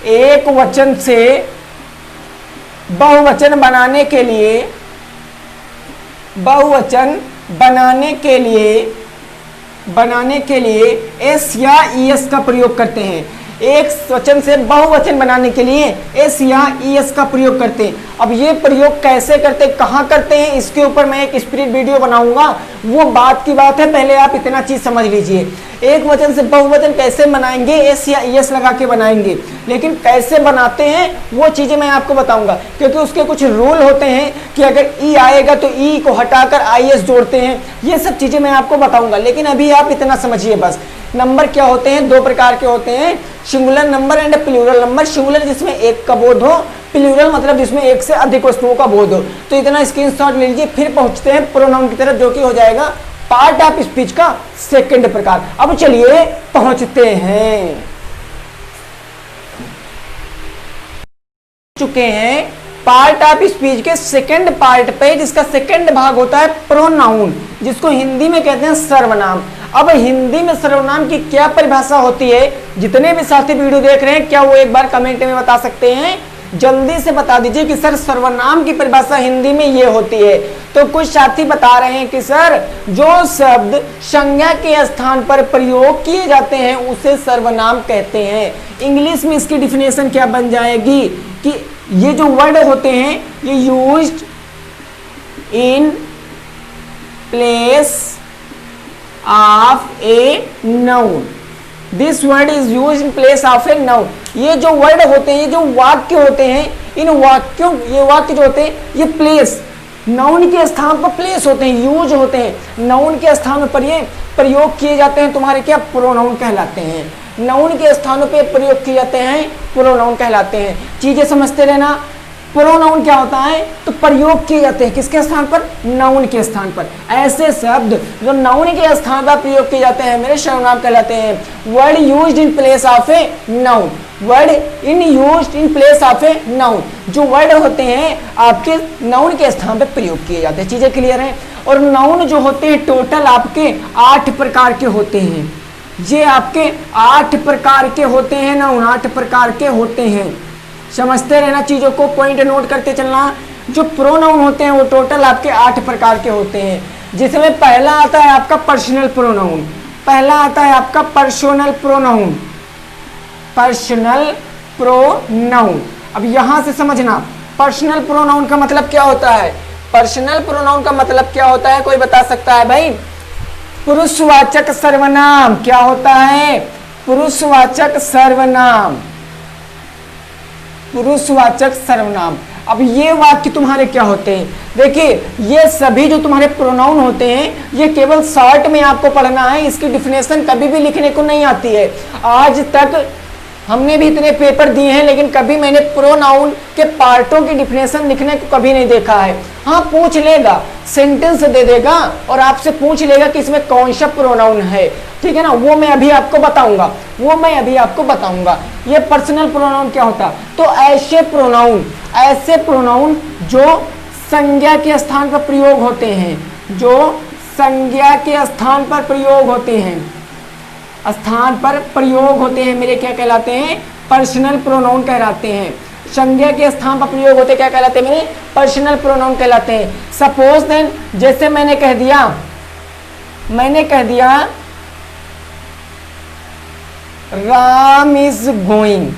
एक वचन से बहुवचन बनाने के लिए बहुवचन बनाने के लिए एस या ईएस का प्रयोग करते हैं। एक वचन से बहुवचन बनाने के लिए एस या ईएस का प्रयोग करते हैं। अब ये प्रयोग कैसे करते हैं, कहाँ करते हैं, इसके ऊपर मैं एक स्पिरिट वीडियो बनाऊंगा, वो बात की बात है। पहले आप इतना चीज समझ लीजिए, एक वचन से बहुवचन कैसे बनाएंगे, एस या ईएस लगा के बनाएंगे, लेकिन कैसे बनाते हैं वो चीजें मैं आपको बताऊंगा, क्योंकि उसके कुछ रूल होते हैं कि अगर ई आएगा तो ई को हटाकर आईएस जोड़ते हैं। ये सब चीजें मैं आपको बताऊंगा, लेकिन अभी आप इतना समझिए बस। नंबर क्या होते हैं, दो प्रकार के होते हैं, singular number and plural number. Singular जिसमें एक का बोध हो, प्लूरल मतलब जिसमें एक से अधिक वस्तुओं का बोध हो। तो इतना स्क्रीनशॉट ले लीजिए, फिर पहुंचते हैं प्रोनाउन की तरफ, जो कि हो जाएगा पार्ट ऑफ स्पीच का सेकंड प्रकार। अब चलिए पहुंचते हैं, चुके हैं पार्ट ऑफ स्पीच के सेकंड पार्ट पे, जिसका सेकंड भाग होता है प्रोनाउन, जिसको हिंदी में कहते हैं सर्वनाम। अब हिंदी में सर्वनाम की क्या परिभाषा होती है, जितने भी साथी वीडियो देख रहे हैं क्या वो एक बार कमेंट में बता सकते हैं, जल्दी से बता दीजिए कि सर सर्वनाम की परिभाषा हिंदी में ये होती है। तो कुछ साथी बता रहे हैं कि सर जो शब्द संज्ञा के स्थान पर प्रयोग किए जाते हैं उसे सर्वनाम कहते हैं। इंग्लिश में इसकी डिफिनेशन क्या बन जाएगी कि ये जो वर्ड होते हैं ये used in place of a noun, this word is use in place of a noun. ये जो वर्ड होते हैं, ये जो वाक्य होते हैं, इन वाक्यों, ये वाक्य जो होते हैं ये प्लेस, नाउन के स्थान पर प्लेस होते हैं, यूज होते हैं, नाउन के स्थान पर ये प्रयोग किए जाते हैं, तुम्हारे क्या प्रोनाउन कहलाते हैं। नाउन के स्थानों पे प्रयोग किए जाते हैं, प्रोनाउन कहलाते हैं। चीजें समझते रहना, प्रोनाउन क्या होता है, तो प्रयोग किए जाते हैं किसके स्थान पर, नाउन के स्थान पर। ऐसे शब्द जो नाउन के स्थान पर प्रयोग किए जाते हैं मेरे सर्वनाम कहलाते हैं। Word used in place of a noun, word in used in place of a noun, जो वर्ड होते हैं आपके नाउन के स्थान पर प्रयोग किए जाते हैं। चीजें क्लियर हैं। और नाउन जो होते हैं टोटल आपके 8 प्रकार के होते हैं, ये आपके 8 प्रकार के होते हैं, नाउन 8 प्रकार के होते हैं। समझते रहना चीजों को, पॉइंट नोट करते चलना। जो प्रोनाउन होते हैं वो टोटल आपके 8 प्रकार के होते हैं, जिसमें पहला आता है आपका पर्सनल प्रोनाउन, पहला आता है आपका पर्सनल प्रोनाउन, पर्सनल प्रोनाउन। अब यहां से समझना पर्सनल प्रोनाउन का मतलब क्या होता है, पर्सनल प्रोनाउन का मतलब क्या होता है, कोई बता सकता है भाई। पुरुषवाचक सर्वनाम क्या होता है, पुरुषवाचक सर्वनाम, पुरुषवाचक सर्वनाम। अब ये वाक्य तुम्हारे क्या होते हैं, देखिए ये सभी जो तुम्हारे प्रोनाउन होते हैं ये केवल शॉर्ट में आपको पढ़ना है, इसकी डिफिनेशन कभी भी लिखने को नहीं आती है। आज तक हमने भी इतने पेपर दिए हैं, लेकिन कभी मैंने प्रोनाउन के पार्टों की डिफिनेशन लिखने को कभी नहीं देखा है। हाँ पूछ लेगा, सेंटेंस दे देगा और आपसे पूछ लेगा कि इसमें कौन सा प्रोनाउन है, ठीक है ना, वो मैं अभी आपको बताऊंगा, वो मैं अभी आपको बताऊंगा। ये पर्सनल प्रोनाउन क्या होता है, तो ऐसे प्रोनाउन जो संज्ञा के स्थान पर प्रयोग होते हैं, जो संज्ञा के स्थान पर प्रयोग होते हैं, स्थान पर प्रयोग होते हैं मेरे क्या कहलाते हैं, पर्सनल प्रोनाउन कहलाते हैं। संज्ञा के स्थान पर प्रयोग होते क्या कहलाते हैं मेरे, पर्सनल प्रोनाउन कहलाते हैं। सपोज देन, जैसे मैंने कह दिया राम इज गोइंग,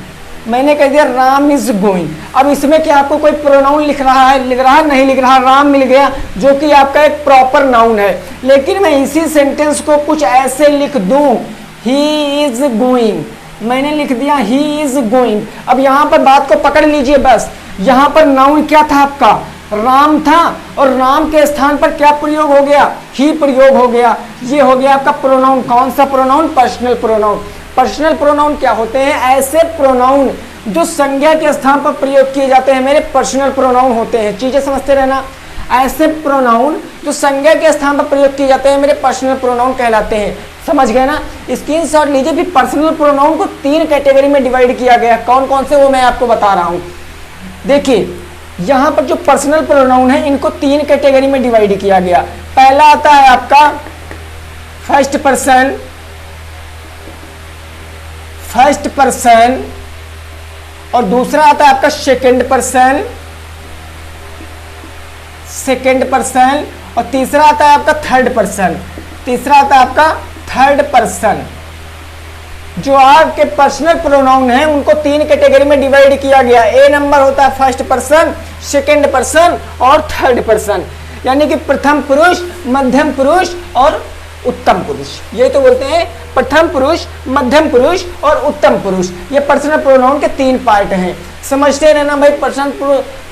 मैंने कह दिया राम इज गोइंग। अब इसमें क्या आपको कोई प्रोनाउन लिख रहा है, नहीं लिख रहा, राम मिल गया जो कि आपका एक प्रॉपर नाउन है। लेकिन मैं इसी सेंटेंस को कुछ ऐसे लिख दूं, ही इज गोइंग, मैंने लिख दिया ही इज गोइंग। अब यहां पर बात को पकड़ लीजिए बस, यहां पर नाउन क्या था आपका, राम था, और राम के स्थान पर क्या प्रयोग हो गया, ही प्रयोग हो गया। ये हो गया आपका प्रोनाउन, कौन सा pronoun, personal pronoun. Personal pronoun क्या होते हैं, ऐसे प्रोनाउन जो संज्ञा के स्थान पर प्रयोग किए जाते हैं मेरे पर्सनल प्रोनाउन होते हैं। चीजें समझते रहना, ऐसे प्रोनाउन जो संज्ञा के स्थान पर प्रयोग किए जाते हैं मेरे पर्सनल प्रोनाउन कहलाते हैं। समझ गए ना, स्क्रीनशॉट लीजिए। फिर पर्सनल प्रोनाउन को 3 कैटेगरी में डिवाइड किया गया, कौन कौन से वो मैं आपको बता रहा हूं। देखिए यहां पर जो पर्सनल प्रोनाउन है इनको 3 कैटेगरी में डिवाइड किया गया। पहला आता है आपका फर्स्ट पर्सन, और दूसरा आता है आपका सेकंड पर्सन, सेकेंड पर्सन, और तीसरा आता है आपका थर्ड पर्सन। तीसरा आता है आपका थर्ड पर्सन। जो आपके पर्सनल प्रोनाउन हैं उनको 3 कैटेगरी में डिवाइड किया गया। ए नंबर होता है फर्स्ट पर्सन, सेकेंड पर्सन और थर्ड पर्सन, यानी कि प्रथम पुरुष, मध्यम पुरुष और उत्तम पुरुष। ये तो बोलते हैं प्रथम पुरुष, मध्यम पुरुष और उत्तम पुरुष। ये पर्सनल प्रोनाउन के 3 पार्ट हैं। समझते रहना भाई,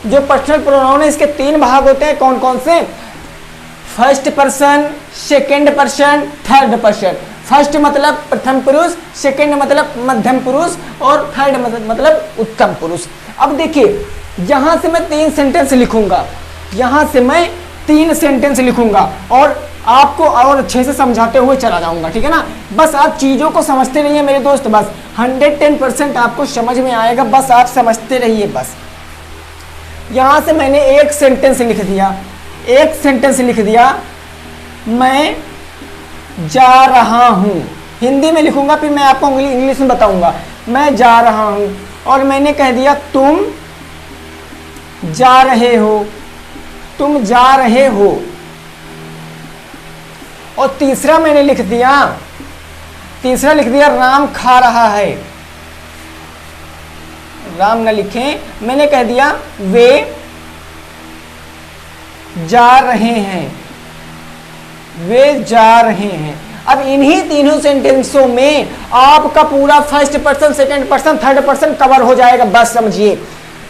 जो पर्सनल प्रोनाउन है इसके 3 भाग होते हैं। कौन कौन से? First person, second person, third person. First मतलब प्रथम पुरुष, सेकेंड मतलब मध्यम पुरुष और थर्ड मतलब उत्तम पुरुष। अब देखिए, यहां से मैं 3 सेंटेंस लिखूंगा, यहां से मैं 3 सेंटेंस लिखूंगा और आपको और अच्छे से समझाते हुए चला जाऊंगा, ठीक है ना। बस आप चीजों को समझते रहिए मेरे दोस्त, बस 110% आपको समझ में आएगा, बस आप समझते रहिए। बस यहां से मैंने एक सेंटेंस लिख दिया, एक सेंटेंस लिख दिया, मैं जा रहा हूं। हिंदी में लिखूंगा, फिर मैं आपको इंग्लिश में बताऊंगा। मैं जा रहा हूं और मैंने कह दिया तुम जा रहे हो, तुम जा रहे हो। और तीसरा मैंने लिख दिया, तीसरा लिख दिया राम खा रहा है। राम ना लिखें, मैंने कह दिया वे जा रहे हैं, वे जा रहे हैं। अब इन्हीं तीनों सेंटेंसों में आपका पूरा first person, second person, third person cover हो जाएगा। बस समझिए।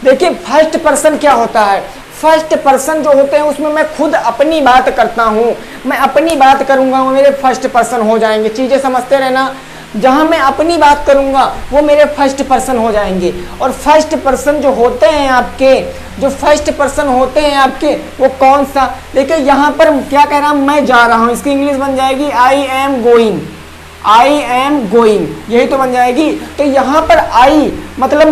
देखिए फर्स्ट पर्सन क्या होता है। फर्स्ट पर्सन जो होते हैं उसमें मैं खुद अपनी बात करता हूं, मैं अपनी बात करूंगा, वो मेरे फर्स्ट पर्सन हो जाएंगे। चीजें समझते रहना, जहां मैं अपनी बात करूंगा वो मेरे फर्स्ट पर्सन हो जाएंगे। और फर्स्ट पर्सन जो होते हैं आपके, जो फर्स्ट पर्सन होते हैं आपके, वो कौन सा? देखिए यहां पर क्या कह रहा हूं, मैं जा रहा हूं, इसकी इंग्लिश बन जाएगी I am going, I am going, यही तो बन जाएगी। तो यहाँ पर आई मतलब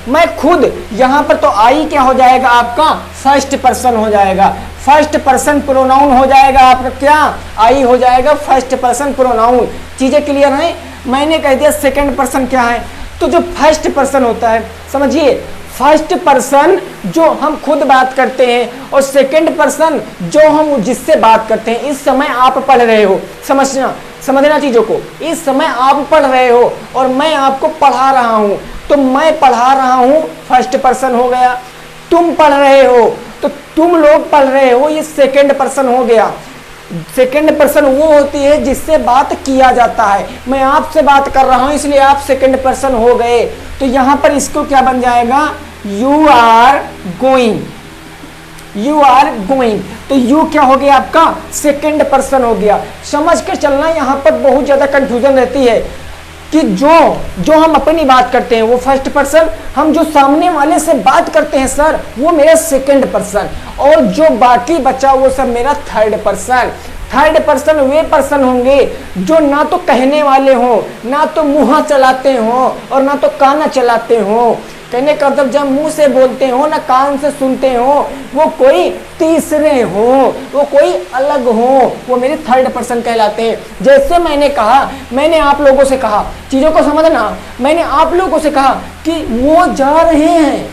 मैं खुद, यहाँ पर तो आई क्या हो जाएगा आपका? फर्स्ट पर्सन हो जाएगा, फर्स्ट पर्सन प्रोनाउन हो जाएगा आपका। क्या? आई हो जाएगा फर्स्ट पर्सन प्रोनाउन। चीजें क्लियर हैं? मैंने कह दिया सेकंड पर्सन क्या है। तो जो फर्स्ट पर्सन होता है, समझिए, फर्स्ट पर्सन जो हम खुद बात करते हैं और सेकंड पर्सन जो हम जिससे बात करते हैं। इस समय आप पढ़ रहे हो, समझना चीजों को। इस समय आप पढ़ रहे हो और मैं आपको पढ़ा रहा हूं, तो मैं पढ़ा रहा हूं फर्स्ट पर्सन हो गया। तुम पढ़ रहे हो तो तुम लोग पढ़ रहे हो, ये सेकंड पर्सन हो गया। सेकंड पर्सन वो होती है जिससे बात किया जाता है। मैं आपसे बात कर रहा हूं इसलिए आप सेकंड पर्सन हो गए। तो यहां पर इसको क्या बन जाएगा? You are going, you are going. तो यू क्या हो गया आपका? सेकंड पर्सन हो गया। समझ के चलना, यहां पर बहुत ज्यादा कंफ्यूजन रहती है कि जो हम अपनी बात करते हैं वो फर्स्ट पर्सन, हम जो सामने वाले से बात करते हैं सर वो मेरा सेकंड पर्सन, और जो बाकी बचा वो सब मेरा थर्ड पर्सन। थर्ड पर्सन वे पर्सन होंगे जो ना तो कहने वाले हो, ना तो मुंह चलाते हो और ना तो कान चलाते हो। कहने का मतलब जब मुंह से बोलते हो ना कान से सुनते हो, वो कोई तीसरे हो, वो कोई अलग हो, वो मेरे थर्ड पर्सन कहलाते हैं। जैसे मैंने कहा, मैंने आप लोगों से कहा, चीजों को समझना, मैंने आप लोगों से कहा कि वो जा रहे हैं।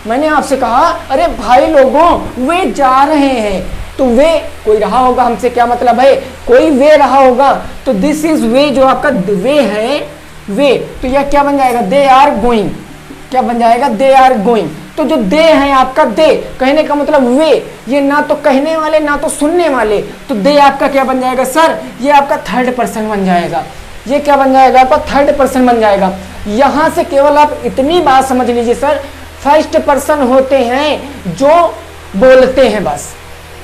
मैंने आपसे कहा अरे भाई लोगों वे जा रहे हैं, तो वे कोई रहा होगा, हमसे क्या मतलब है, कोई वे रहा होगा। तो दिस इज वे, जो आपका वे है वे, तो यह क्या बन जाएगा? They are going. क्या बन जाएगा? They are going. तो जो दे है आपका, दे कहने का मतलब वे, ये ना तो कहने वाले ना तो सुनने वाले, तो दे आपका क्या बन जाएगा सर? ये आपका थर्ड पर्सन बन जाएगा। ये क्या बन जाएगा? आपका थर्ड पर्सन बन जाएगा। यहां से केवल आप इतनी बात समझ लीजिए सर, फर्स्ट पर्सन होते हैं जो बोलते हैं, बस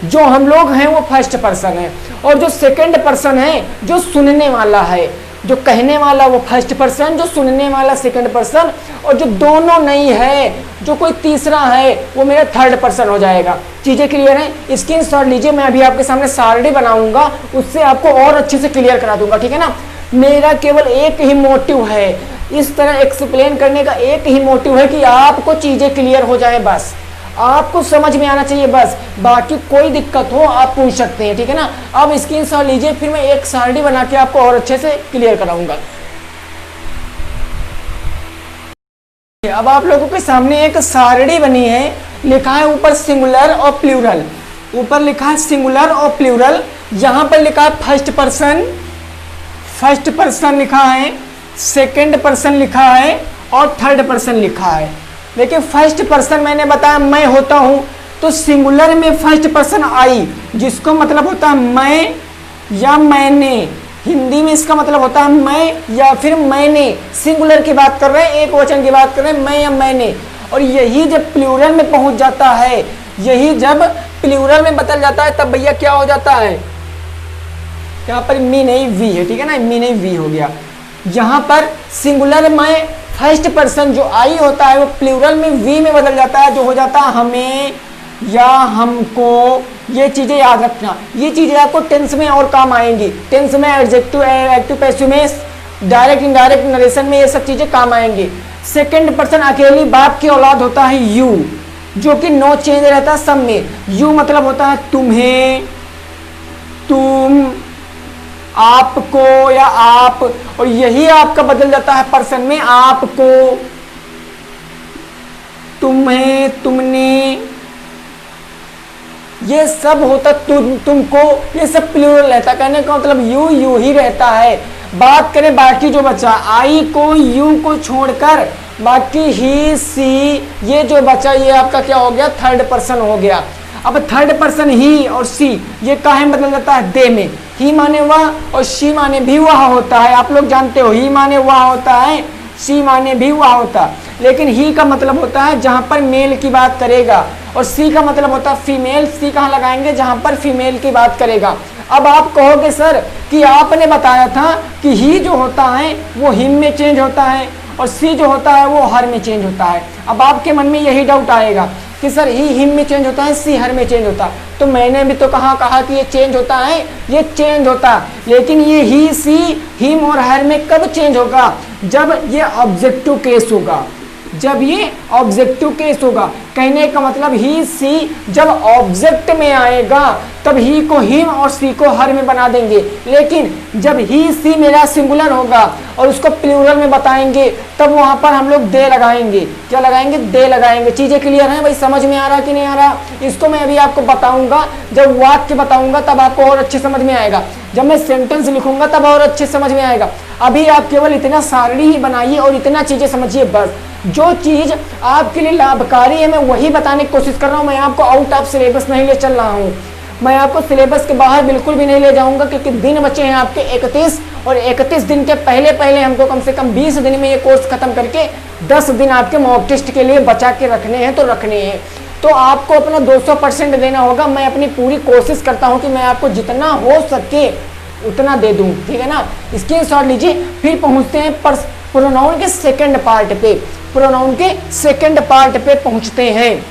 जो हम लोग हैं वो फर्स्ट पर्सन है, और जो सेकंड पर्सन है जो सुनने वाला है, जो कहने वाला वो फर्स्ट पर्सन, जो सुनने वाला सेकंड पर्सन, और जो दोनों नहीं है, जो कोई तीसरा है, वो मेरा थर्ड पर्सन हो जाएगा। चीजें क्लियर हैं? स्क्रीनशॉट लीजिए, मैं अभी आपके सामने सारणी बनाऊंगा, उससे आपको और अच्छे से क्लियर करा दूंगा, ठीक है ना। मेरा केवल एक ही मोटिव है, इस तरह एक्सप्लेन करने का एक ही मोटिव है कि आपको चीजें क्लियर हो जाए, बस आपको समझ में आना चाहिए बस। बाकी कोई दिक्कत हो आप पूछ सकते हैं, ठीक है ना। अब स्क्रीनशॉट लीजिए, फिर मैं एक सारणी बना के आपको और अच्छे से क्लियर कराऊंगा। अब आप लोगों के सामने एक सारणी बनी है, लिखा है ऊपर सिंगुलर और प्लूरल। ऊपर लिखा है सिंगुलर और प्लूरल, यहां पर लिखा है फर्स्ट पर्सन लिखा है, सेकंड पर्सन लिखा है और थर्ड पर्सन लिखा है। देखिए फर्स्ट पर्सन मैंने बताया मैं होता हूं, तो सिंगुलर में फर्स्ट पर्सन आई, जिसको मतलब होता है मैं या मैंने। हिंदी में इसका मतलब होता है मैं या फिर मैंने। सिंगुलर की बात कर रहे हैं, एक वचन की बात कर रहे हैं, मैं या मैंने। और यही जब प्लूरल में पहुंच जाता है, यही जब प्लूरल में बदल जाता है, तब भैया क्या हो जाता है, यहाँ पर मी नहीं वी है, ठीक है ना, मी नहीं वी हो गया। यहाँ पर सिंगुलर में फर्स्ट पर्सन जो आई होता है वो प्लूरल में वी में बदल जाता है, जो हो जाता है हमें या हमको। ये चीजें याद रखना, ये चीजें आपको टेंस में और काम आएंगी। टेंस में एडजेक्टिव, एक्टिव, पैसिव में, डायरेक्ट इनडायरेक्ट नरेशन में ये सब चीजें काम आएंगी। सेकंड पर्सन अकेली बाप की औलाद होता है यू, जो कि नो चेंज रहता है सब में। यू मतलब होता है तुम्हें, तुम, आपको या आप, और यही आपका बदल जाता है पर्सन में, आपको, तुम्हें, तुमने, ये सब होता तुमको, ये सब प्लूरल रहता। कहने का मतलब यू ही रहता है। बात करें बाकी जो बचा, आई को यू को छोड़कर बाकी ही सी, ये जो बचा ये आपका क्या हो गया, थर्ड पर्सन हो गया। अब थर्ड पर्सन ही और सी ये काहे में बदल जाता है, दे में। ही माने वह और शी माने भी वह होता है। आप लोग जानते हो ही माने वह होता है, सी माने भी वह होता है। लेकिन ही का मतलब होता है जहां पर मेल की बात करेगा, और सी का मतलब होता है फीमेल। सी कहाँ लगाएंगे, जहां पर फीमेल की बात करेगा। अब आप कहोगे सर कि आपने बताया था कि ही जो होता है वो हिम में चेंज होता है और सी जो होता है वो हर में चेंज होता है। अब आपके मन में यही डाउट आएगा कि सर ही हिम में चेंज होता है, सी हर में चेंज होता है। तो मैंने भी तो कहा कि ये चेंज होता है, ये चेंज होता है, लेकिन ये ही, सी, हिम और हर में कब चेंज होगा, जब ये ऑब्जेक्टिव केस होगा। जब ये ऑब्जेक्टिव केस होगा, कहने का मतलब ही, सी जब ऑब्जेक्ट में आएगा तब ही को हिम और सी को हर में बना देंगे। लेकिन जब ही, सी मेरा सिंगुलर होगा और उसको प्लूरल में बताएंगे, तब वहां पर हम लोग दे लगाएंगे। क्या लगाएंगे, दे लगाएंगे। चीजें क्लियर हैं भाई, समझ में आ रहा कि नहीं आ रहा? इसको मैं अभी आपको बताऊंगा, जब वाक्य बताऊंगा तब आपको और अच्छे समझ में आएगा। जब मैं सेंटेंस लिखूंगा तब और अच्छे समझ में आएगा। अभी आप केवल इतना सारणी ही बनाइए और इतना चीजें समझिए बस। जो चीज आपके लिए लाभकारी है मैं वही बताने की कोशिश कर रहा हूं। मैं आपको आउट ऑफ सिलेबस नहीं ले चल रहा हूं, मैं आपको सिलेबस के बाहर बिल्कुल भी नहीं ले जाऊंगा, क्योंकि दिन बचे हैं आपके 31, और 31 दिन के पहले हमको कम से कम 20 दिन में ये कोर्स खत्म करके 10 दिन आपके मॉक टेस्ट के लिए बचा के रखने हैं, तो रखने हैं। तो आपको अपना 200% देना होगा। मैं अपनी पूरी कोशिश करता हूं कि मैं आपको जितना हो सके उतना दे दूं, ठीक है ना। स्क्रीनशॉट लीजिए। फिर पहुंचते हैं प्रोनाउन के सेकंड पार्ट पे। प्रोनाउन के सेकंड पार्ट पे पहुंचते हैं,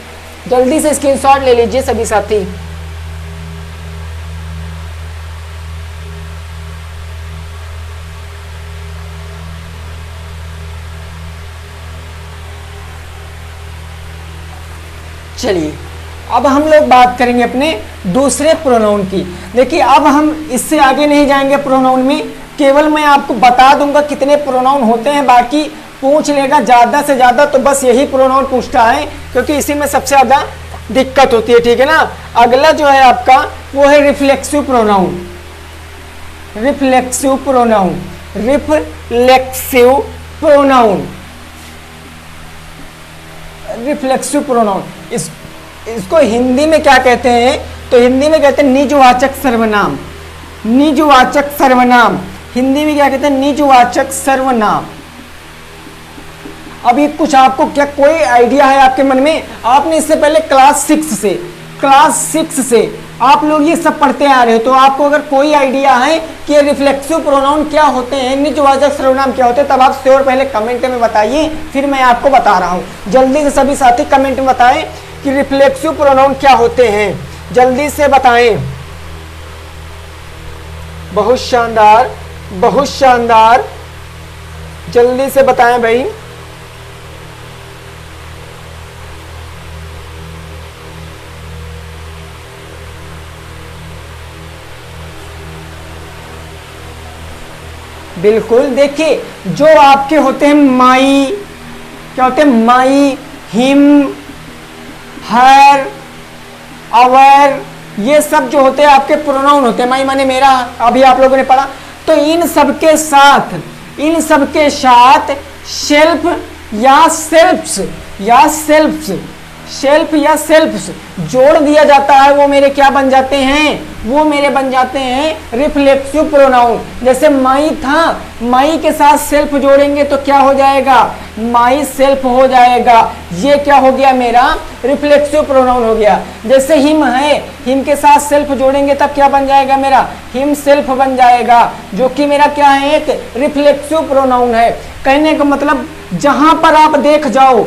जल्दी से स्क्रीनशॉट ले लीजिए सभी साथी। चलिए अब हम लोग बात करेंगे अपने दूसरे प्रोनाउन की। देखिए अब हम इससे आगे नहीं जाएंगे प्रोनाउन में, केवल मैं आपको बता दूंगा कितने प्रोनाउन होते हैं, बाकी पूछ लेगा ज्यादा से ज्यादा तो बस यही प्रोनाउन पूछता है, क्योंकि इसी में सबसे ज्यादा दिक्कत होती है, ठीक है ना। अगला जो है आपका वो है reflexive pronoun. Reflexive pronoun, reflexive pronoun, reflexive pronoun. इसको हिंदी में क्या कहते हैं, तो हिंदी में कहते हैं निजवाचक सर्वनाम। निजवाचक सर्वनाम हिंदी में क्या कहते हैं, निजवाचक सर्वनाम। अभी कुछ आपको क्या कोई आइडिया है आपके मन में? आपने इससे पहले क्लास 6 से आप लोग ये सब पढ़ते आ रहे हो, तो आपको अगर कोई आइडिया है कि रिफ्लेक्सिव प्रोनाउन क्या होते हैं, निजवाचक सर्वनाम क्या होते हैं, तब आप श्योर पहले कमेंट में बताइए, फिर मैं आपको बता रहा हूं। जल्दी से सभी साथी कमेंट में बताएं कि रिफ्लेक्सिव प्रोनाउन क्या होते हैं, जल्दी से बताएं। बहुत शानदार, बहुत शानदार, जल्दी से बताएं भाई। बिल्कुल, देखिए जो आपके होते हैं माई, क्या होते हैं, माई, हिम, हर, अवर, ये सब जो होते हैं आपके प्रोनाउन होते हैं, माई माने मेरा, अभी आप लोगों ने पढ़ा। तो इन सब के साथ सेल्फ या सेल्फ्स जोड़ दिया जाता है, वो मेरे क्या बन जाते हैं, वो मेरे बन जाते हैं रिफ्लेक्सिव प्रोनाउन। जैसे माई था, माई के साथ सेल्फ जोड़ेंगे तो क्या हो जाएगा, माई सेल्फ हो जाएगा। ये क्या हो गया, मेरा रिफ्लेक्सिव प्रोनाउन हो गया। जैसे हिम है, हिम के साथ सेल्फ जोड़ेंगे तब क्या बन जाएगा, मेरा हिम सेल्फ बन जाएगा, जो कि मेरा क्या है, एक रिफ्लेक्सिव प्रोनाउन है। कहने का मतलब जहां पर आप देख जाओ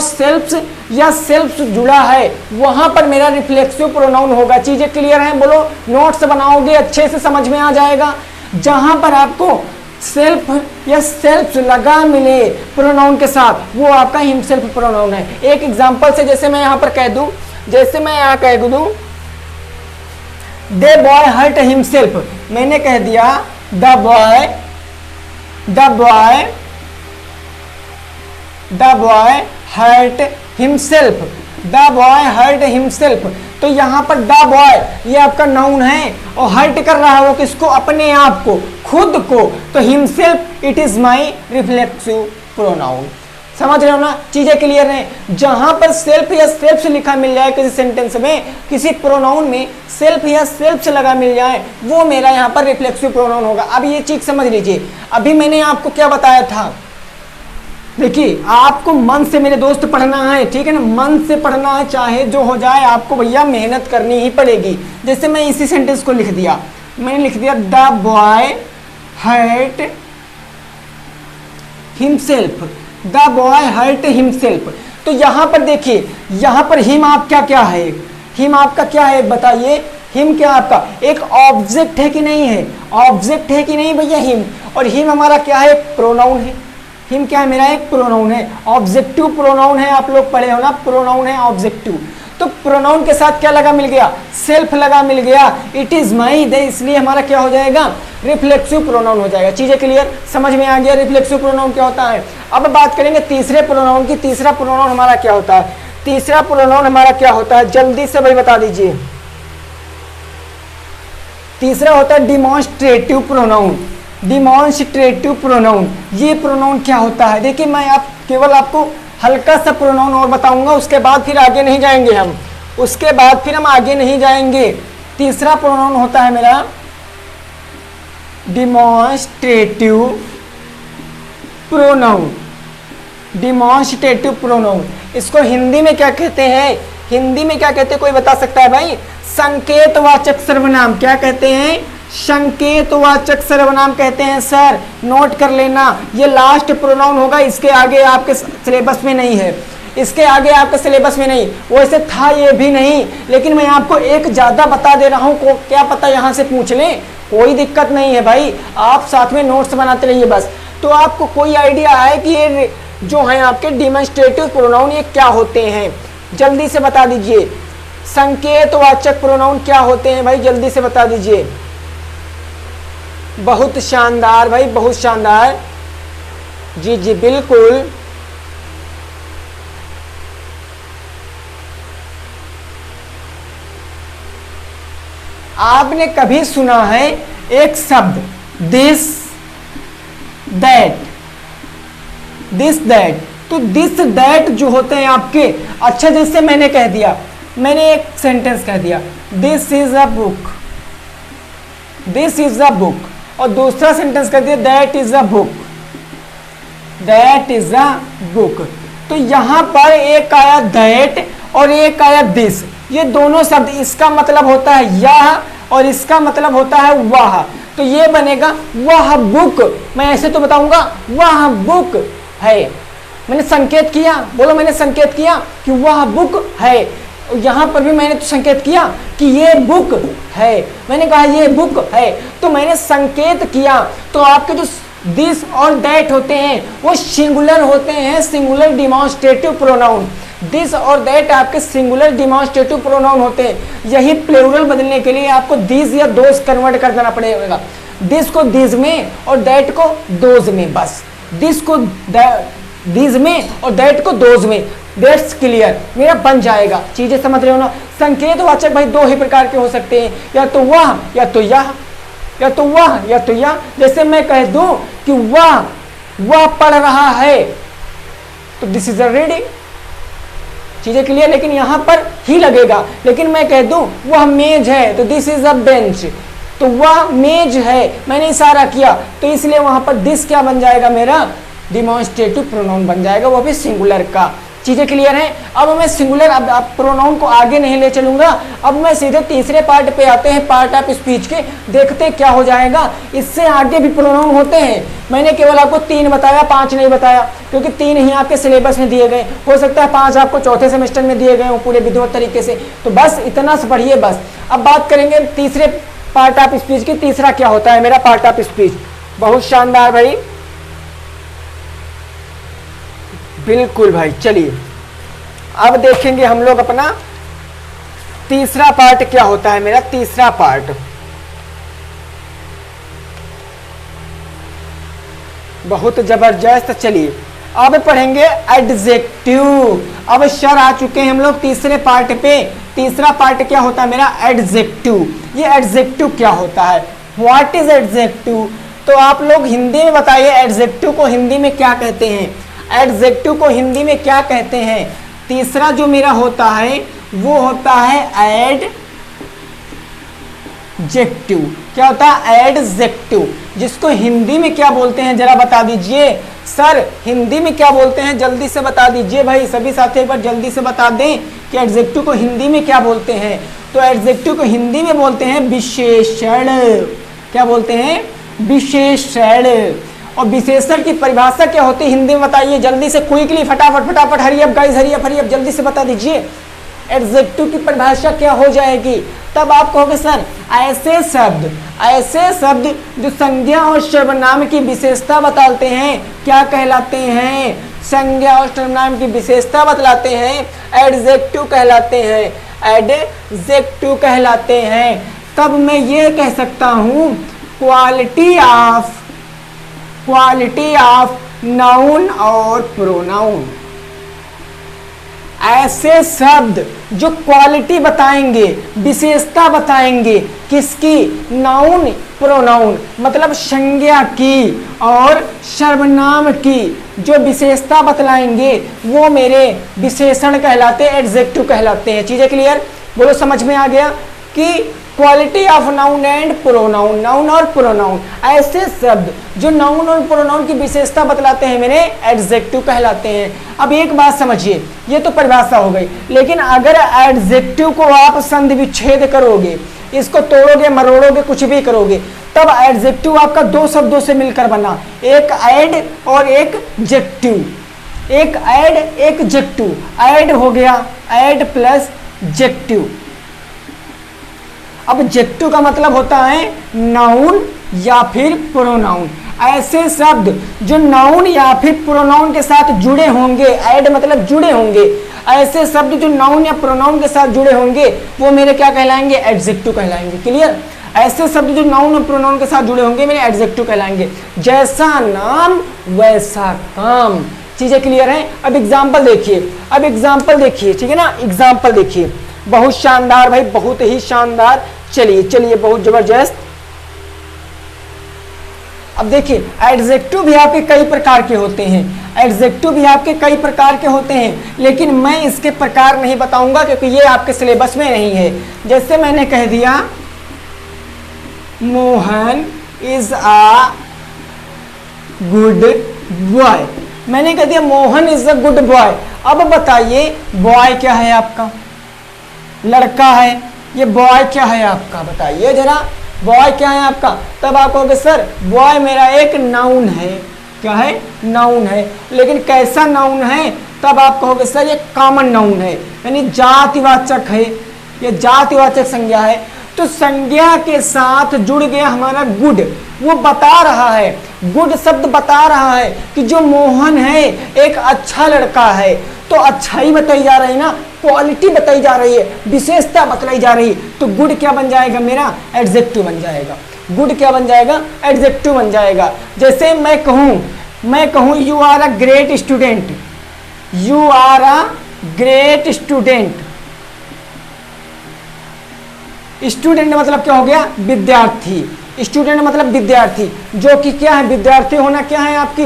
सेल्फ्स या सेल्फ्स जुड़ा है, वहां पर मेरा रिफ्लेक्सिव प्रोनाउन होगा। चीजें क्लियर हैं, बोलो, नोट्स बनाओगे अच्छे से समझ में आ जाएगा। जहां पर आपको सेल्फ या सेल्फ्स लगा मिले प्रोनाउन के साथ, वो आपका हिमसेल्फ प्रोनाउन है। एक एग्जांपल से जैसे मैं यहां पर कह दूं, दे बॉय हर्ट हिमसेल्फ, मैंने कह दिया द बॉय हर्ट हिमसेल्फ। तो यहां पर द बॉय ये आपका नाउन है और हर्ट कर रहा है वो किसको, अपने आप को, खुद को। तो himself it is my reflexive pronoun. समझ रहे हो ना, चीजें क्लियर हैं। जहां पर सेल्फ या सेल्फ्स लिखा मिल जाए किसी सेंटेंस में, किसी प्रोनाउन में सेल्फ या सेल्फ्स लगा मिल जाए, वो मेरा यहां पर रिफ्लेक्सिव प्रोनाउन होगा। अब ये चीज समझ लीजिए, अभी मैंने आपको क्या बताया था, देखिए आपको मन से मेरे दोस्त पढ़ना है, ठीक है ना, मन से पढ़ना है, चाहे जो हो जाए, आपको भैया मेहनत करनी ही पड़ेगी। जैसे मैं इसी सेंटेंस को लिख दिया, मैंने लिख दिया द बॉय हर्ट हिमसेल्फ। तो यहां पर देखिए, यहां पर हिम आपका क्या है, हिम आपका क्या है बताइए, हिम क्या आपका एक ऑब्जेक्ट है कि नहीं है, ऑब्जेक्ट है कि नहीं भैया हिम, और हिम हमारा क्या है, प्रोनाउन है। हिम क्या है, मेरा एक प्रोनाउन है, ऑब्जेक्टिव प्रोनाउन है, आप लोग पढ़े हो ना, प्रोनाउन है ऑब्जेक्टिव। तो प्रोनाउन के साथ क्या लगा मिल गया, सेल्फ लगा मिल गया, इट इज माई, इसलिए हमारा क्या हो जाएगा, रिफ्लेक्सिव प्रोनाउन हो जाएगा। चीजें क्लियर, समझ में आ गया रिफ्लेक्सिव प्रोनाउन क्या होता है। अब बात करेंगे तीसरे प्रोनाउन की। तीसरा प्रोनाउन हमारा क्या होता है, तीसरा प्रोनाउन हमारा क्या होता है, जल्दी से भाई बता दीजिए। तीसरा होता है डिमॉन्स्ट्रेटिव प्रोनाउन। डिमॉन्स्ट्रेटिव प्रोनाउन, ये प्रोनाउन क्या होता है, देखिए मैं केवल आपको हल्का सा प्रोनाउन और बताऊंगा, उसके बाद फिर आगे नहीं जाएंगे हम, आगे नहीं जाएंगे। तीसरा प्रोनाउन होता है मेरा डिमॉन्स्ट्रेटिव प्रोनाउन। डिमॉन्स्ट्रेटिव प्रोनाउन, इसको हिंदी में क्या कहते हैं, हिंदी में क्या कहते हैं, कोई बता सकता है भाई, संकेतवाचक सर्वनाम। क्या कहते हैं, संकेतवाचक सर्वनाम कहते हैं। सर नोट कर लेना, ये लास्ट प्रोनाउन होगा, इसके आगे आपके सिलेबस में नहीं है, इसके आगे आपके सिलेबस में नहीं, वैसे था ये भी नहीं, लेकिन मैं आपको एक ज्यादा बता दे रहा हूँ, क्या पता यहाँ से पूछ लें, कोई दिक्कत नहीं है भाई, आप साथ में नोट्स बनाते रहिए बस। तो आपको कोई आइडिया है कि ये जो है आपके डिमॉन्स्ट्रेटिव प्रोनाउन ये क्या होते हैं, जल्दी से बता दीजिए। संकेतवाचक प्रोनाउन क्या होते हैं भाई, जल्दी से बता दीजिए। बहुत शानदार भाई, बहुत शानदार, जी जी बिल्कुल। आपने कभी सुना है एक शब्द दिस दैट, दिस दैट, तो दिस दैट जो होते हैं आपके, अच्छा जैसे मैंने कह दिया, मैंने एक सेंटेंस कह दिया this is a book, this is a book, और दूसरा सेंटेंस कर दिया that is a book, that is a book. तो यहां पर एक आया दैट और एक आया दिस, ये दोनों शब्द, इसका मतलब होता है यह और इसका मतलब होता है वह, तो ये बनेगा वह बुक। मैं ऐसे तो बताऊंगा वह बुक है, मैंने संकेत किया, बोलो मैंने संकेत किया कि वह बुक है, यहां पर भी मैंने तो संकेत किया कि ये बुक है, मैंने कहा ये बुक है, तो मैंने संकेत किया। तो आपके जो दिस और दैट होते हैं वो सिंगुलर होते हैं, सिंगुलर डिमॉन्स्ट्रेटिव प्रोनाउन। दिस और दैट आपके सिंगुलर डिमॉन्स्ट्रेटिव प्रोनाउन होते हैं। यही प्लूरल बदलने के लिए आपको दिस या दोस कन्वर्ट कर देना पड़ेगा, दिस को दिस में और दैट को दोज में, बस दिस को दिस में और दैट को दोज में, दैट्स क्लियर, मेरा बन जाएगा। चीजें समझ रहे हो ना। संकेतवाचक भाई दो ही प्रकार के हो सकते हैं, या तो वह या तो यह, या तो वह या तो यह। जैसे मैं कह दूं कि वह पढ़ रहा है, तो दिस इज अ रीडिंग। चीजें क्लियर। लेकिन यहां पर ही लगेगा। लेकिन मैं कह दूं वह मेज है, तो दिस इज अ बेंच। तो वह मेज है, मैंने इशारा किया, तो इसलिए वहां पर दिस क्या बन जाएगा, मेरा डिमॉन्स्ट्रेटिव प्रोनाउन बन जाएगा, वो भी सिंगुलर का। चीजें क्लियर हैं। अब मैं सिंगुलर अब प्रोनाउन को आगे नहीं ले चलूंगा। अब मैं सीधे तीसरे पार्ट पे आते हैं, पार्ट ऑफ स्पीच के। देखते क्या हो जाएगा। इससे आगे भी प्रोनाउन होते हैं। मैंने केवल आपको 3 बताया, 5 नहीं बताया, क्योंकि 3 ही आपके सिलेबस में दिए गए। हो सकता है 5 आपको चौथे सेमेस्टर में दिए गए हो पूरे विधिवत तरीके से। तो बस इतना से पढ़िए बस। अब बात करेंगे तीसरे पार्ट ऑफ स्पीच की। तीसरा क्या होता है मेरा पार्ट ऑफ स्पीच। बहुत शानदार भाई, बिल्कुल भाई। चलिए अब देखेंगे हम लोग अपना तीसरा पार्ट क्या होता है मेरा। तीसरा पार्ट बहुत जबरदस्त। चलिए अब पढ़ेंगे एडजेक्टिव। अब सर आ चुके हैं हम लोग तीसरे पार्ट पे। तीसरा पार्ट क्या होता है मेरा, एडजेक्टिव। ये एडजेक्टिव क्या होता है, व्हाट इज एडजेक्टिव। तो आप लोग हिंदी में बताइए एडजेक्टिव को हिंदी में क्या कहते हैं। एडजेक्टिव को हिंदी में क्या कहते हैं। तीसरा जो मेरा होता है वो होता है एडजेक्टिव। क्या होता है, एडजेक्टिव। जिसको हिंदी में क्या बोलते हैं जरा बता दीजिए। सर हिंदी में क्या बोलते हैं, जल्दी से बता दीजिए भाई। सभी साथी एक बार जल्दी से बता दें कि एडजेक्टिव को हिंदी में क्या बोलते हैं। तो एडजेक्टिव को हिंदी में बोलते हैं विशेषण। क्या बोलते हैं, विशेषण। और विशेषण की परिभाषा क्या होती है हिंदी में बताइए जल्दी से, क्विकली, फटाफट फटाफट। Hurry up guys, hurry up जल्दी से बता दीजिए। एडजेक्टिव की परिभाषा क्या हो जाएगी। तब आप कहोगे सर ऐसे शब्द जो संज्ञा और सर्वनाम की विशेषता बताते हैं क्या कहलाते हैं, संज्ञा और सर्वनाम की विशेषता बतलाते हैं, एडजेक्टिव कहलाते हैं। एडजेक्टिव कहलाते हैं। तब मैं ये कह सकता हूं क्वालिटी ऑफ नाउन और प्रोनाउन। ऐसे शब्द जो क्वालिटी बताएंगे, विशेषता बताएंगे, किसकी, नाउन प्रोनाउन, मतलब संज्ञा की और सर्वनाम की जो विशेषता बतलाएंगे वो मेरे विशेषण कहलाते हैं, एडजेक्टिव कहलाते हैं। चीजें क्लियर, बोलो समझ में आ गया। कि quality of noun and pronoun, noun और प्रोनाउन, ऐसे शब्द जो नाउन और प्रोनाउन की विशेषता बतलाते हैं मेरे एडजेक्टिव कहलाते हैं। अब एक बात समझिए, ये तो परिभाषा हो गई, लेकिन अगर एडजेक्टिव को आप संधि विच्छेद करोगे, इसको तोड़ोगे मरोड़ोगे कुछ भी करोगे, तब एडजेक्टिव आपका 2 शब्दों से मिलकर बना, एक एड और एक जेक्टिव। एक एड एक जेक्टिव, एड हो गया एड प्लस जेक्टिव। अब जेक्टिव का मतलब होता है नाउन या फिर प्रोनाउन। ऐसे शब्द जो नाउन या फिर प्रोनाउन के साथ जुड़े होंगे, ऐड मतलब जुड़े होंगे, ऐसे शब्द जो नाउन या प्रोनाउन के साथ जुड़े होंगे वो मेरे क्या कहलाएंगे, एडजेक्टिव कहलाएंगे। क्लियर, ऐसे शब्द जो नाउन और प्रोनाउन के साथ जुड़े होंगे मेरे एडजेक्टिव कहलाएंगे। जैसा नाम वैसा काम। चीजें क्लियर हैं। अब एग्जाम्पल देखिए, ठीक है ना, एग्जाम्पल देखिए। बहुत शानदार भाई, बहुत ही शानदार। चलिए बहुत जबरदस्त। अब देखिए एडजेक्टिव भी आपके कई प्रकार के होते हैं, लेकिन मैं इसके प्रकार नहीं बताऊंगा क्योंकि ये आपके सिलेबस में नहीं है। जैसे मैंने कह दिया Mohan is a good boy, मैंने कह दिया Mohan is a good boy. अब बताइए बॉय क्या है आपका, लड़का है, ये बॉय क्या है आपका, बताइए जरा, बॉय क्या है आपका। तब आप कहोगे सर बॉय मेरा एक नाउन है। क्या है, नाउन है। लेकिन कैसा नाउन है, तब आप कहोगे सर ये कॉमन नाउन है, यानी जातिवाचक है, ये जातिवाचक संज्ञा है। तो संज्ञा के साथ जुड़ गया हमारा गुड, वो बता रहा है, गुड शब्द बता रहा है कि जो मोहन है एक अच्छा लड़का है। तो अच्छाई बताई जा रही है ना, क्वालिटी बताई जा रही है, विशेषता बतलाई जा रही है। तो गुड क्या बन जाएगा मेरा, एडजेक्टिव बन जाएगा। गुड क्या बन जाएगा, एडजेक्टिव बन जाएगा। जैसे मैं कहूँ you are a great student, you are a great student. Student मतलब क्या हो गया? विद्यार्थी। स्टूडेंट मतलब विद्यार्थी, जो कि क्या है? विद्यार्थी होना क्या है आपकी?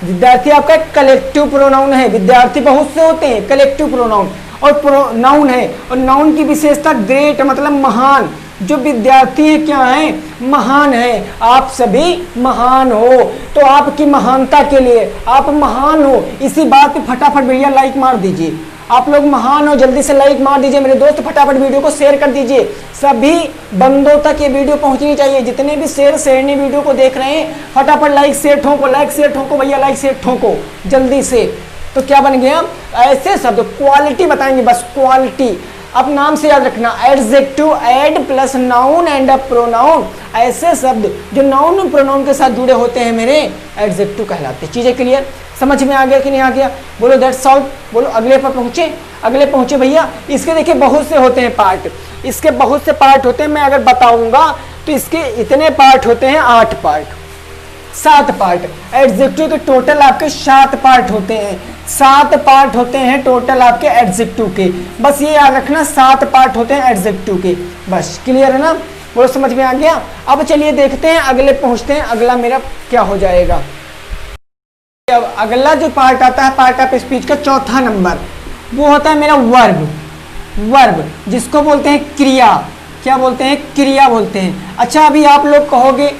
विद्यार्थी आपका कलेक्टिव प्रोनाउन है। विद्यार्थी बहुत से होते हैं, कलेक्टिव प्रोनाउन और प्रोनाउन है। और नाउन की विशेषता ग्रेट मतलब महान। जो विद्यार्थी है क्या है? महान है। आप सभी महान हो, तो आपकी महानता के लिए आप महान हो। इसी बात पे फटाफट भैया लाइक मार दीजिए। आप लोग महान हो, जल्दी से लाइक मार दीजिए मेरे दोस्त। फटाफट वीडियो को शेयर कर दीजिए। सभी बंदों तक ये वीडियो पहुंचनी चाहिए। जितने भी शेरनी वीडियो को देख रहे हैं, फटाफट लाइक शेयर ठोको, लाइक शेयर ठोको भैया, लाइक शेयर ठोको जल्दी से। तो क्या बन गया? ऐसे शब्द क्वालिटी बताएंगे, बस क्वालिटी। अब नाम से याद रखना, adjective ad plus noun and a pronoun. ऐसे शब्द जो नाउन और प्रोनाउन के साथ जुड़े होते हैं मेरे, एडजेक्टिव कहलाते हैं। चीजें क्लियर? समझ में आ गया कि नहीं आ गया? बोलो दैट्स ऑल। बोलो अगले पर पहुंचे, अगले पहुंचे भैया। इसके देखिए बहुत से होते हैं पार्ट, इसके बहुत से पार्ट होते हैं। मैं अगर बताऊंगा तो इसके इतने पार्ट होते हैं, 8 पार्ट, 7 पार्ट। एडजेक्टिव के टोटल आपके 7 पार्ट होते हैं। 7 पार्ट होते हैं टोटल आपके एडजेक्टिव के। बस ये याद रखना, 7 पार्ट होते हैं एडजेक्टिव के। बस क्लियर है ना? बोलो समझ में आ गया? अब चलिए देखते हैं, अगले पहुंचते हैं। अगला मेरा क्या हो जाएगा? अब अगला जो पार्ट आता है, पार्ट ऑफ स्पीच का चौथा नंबर, वो होता है मेरा वर्ब। वर्ब जिसको बोलते हैं क्रिया। क्या बोलते हैं? क्रिया बोलते हैं। अच्छा, अभी आप लोग कहोगे,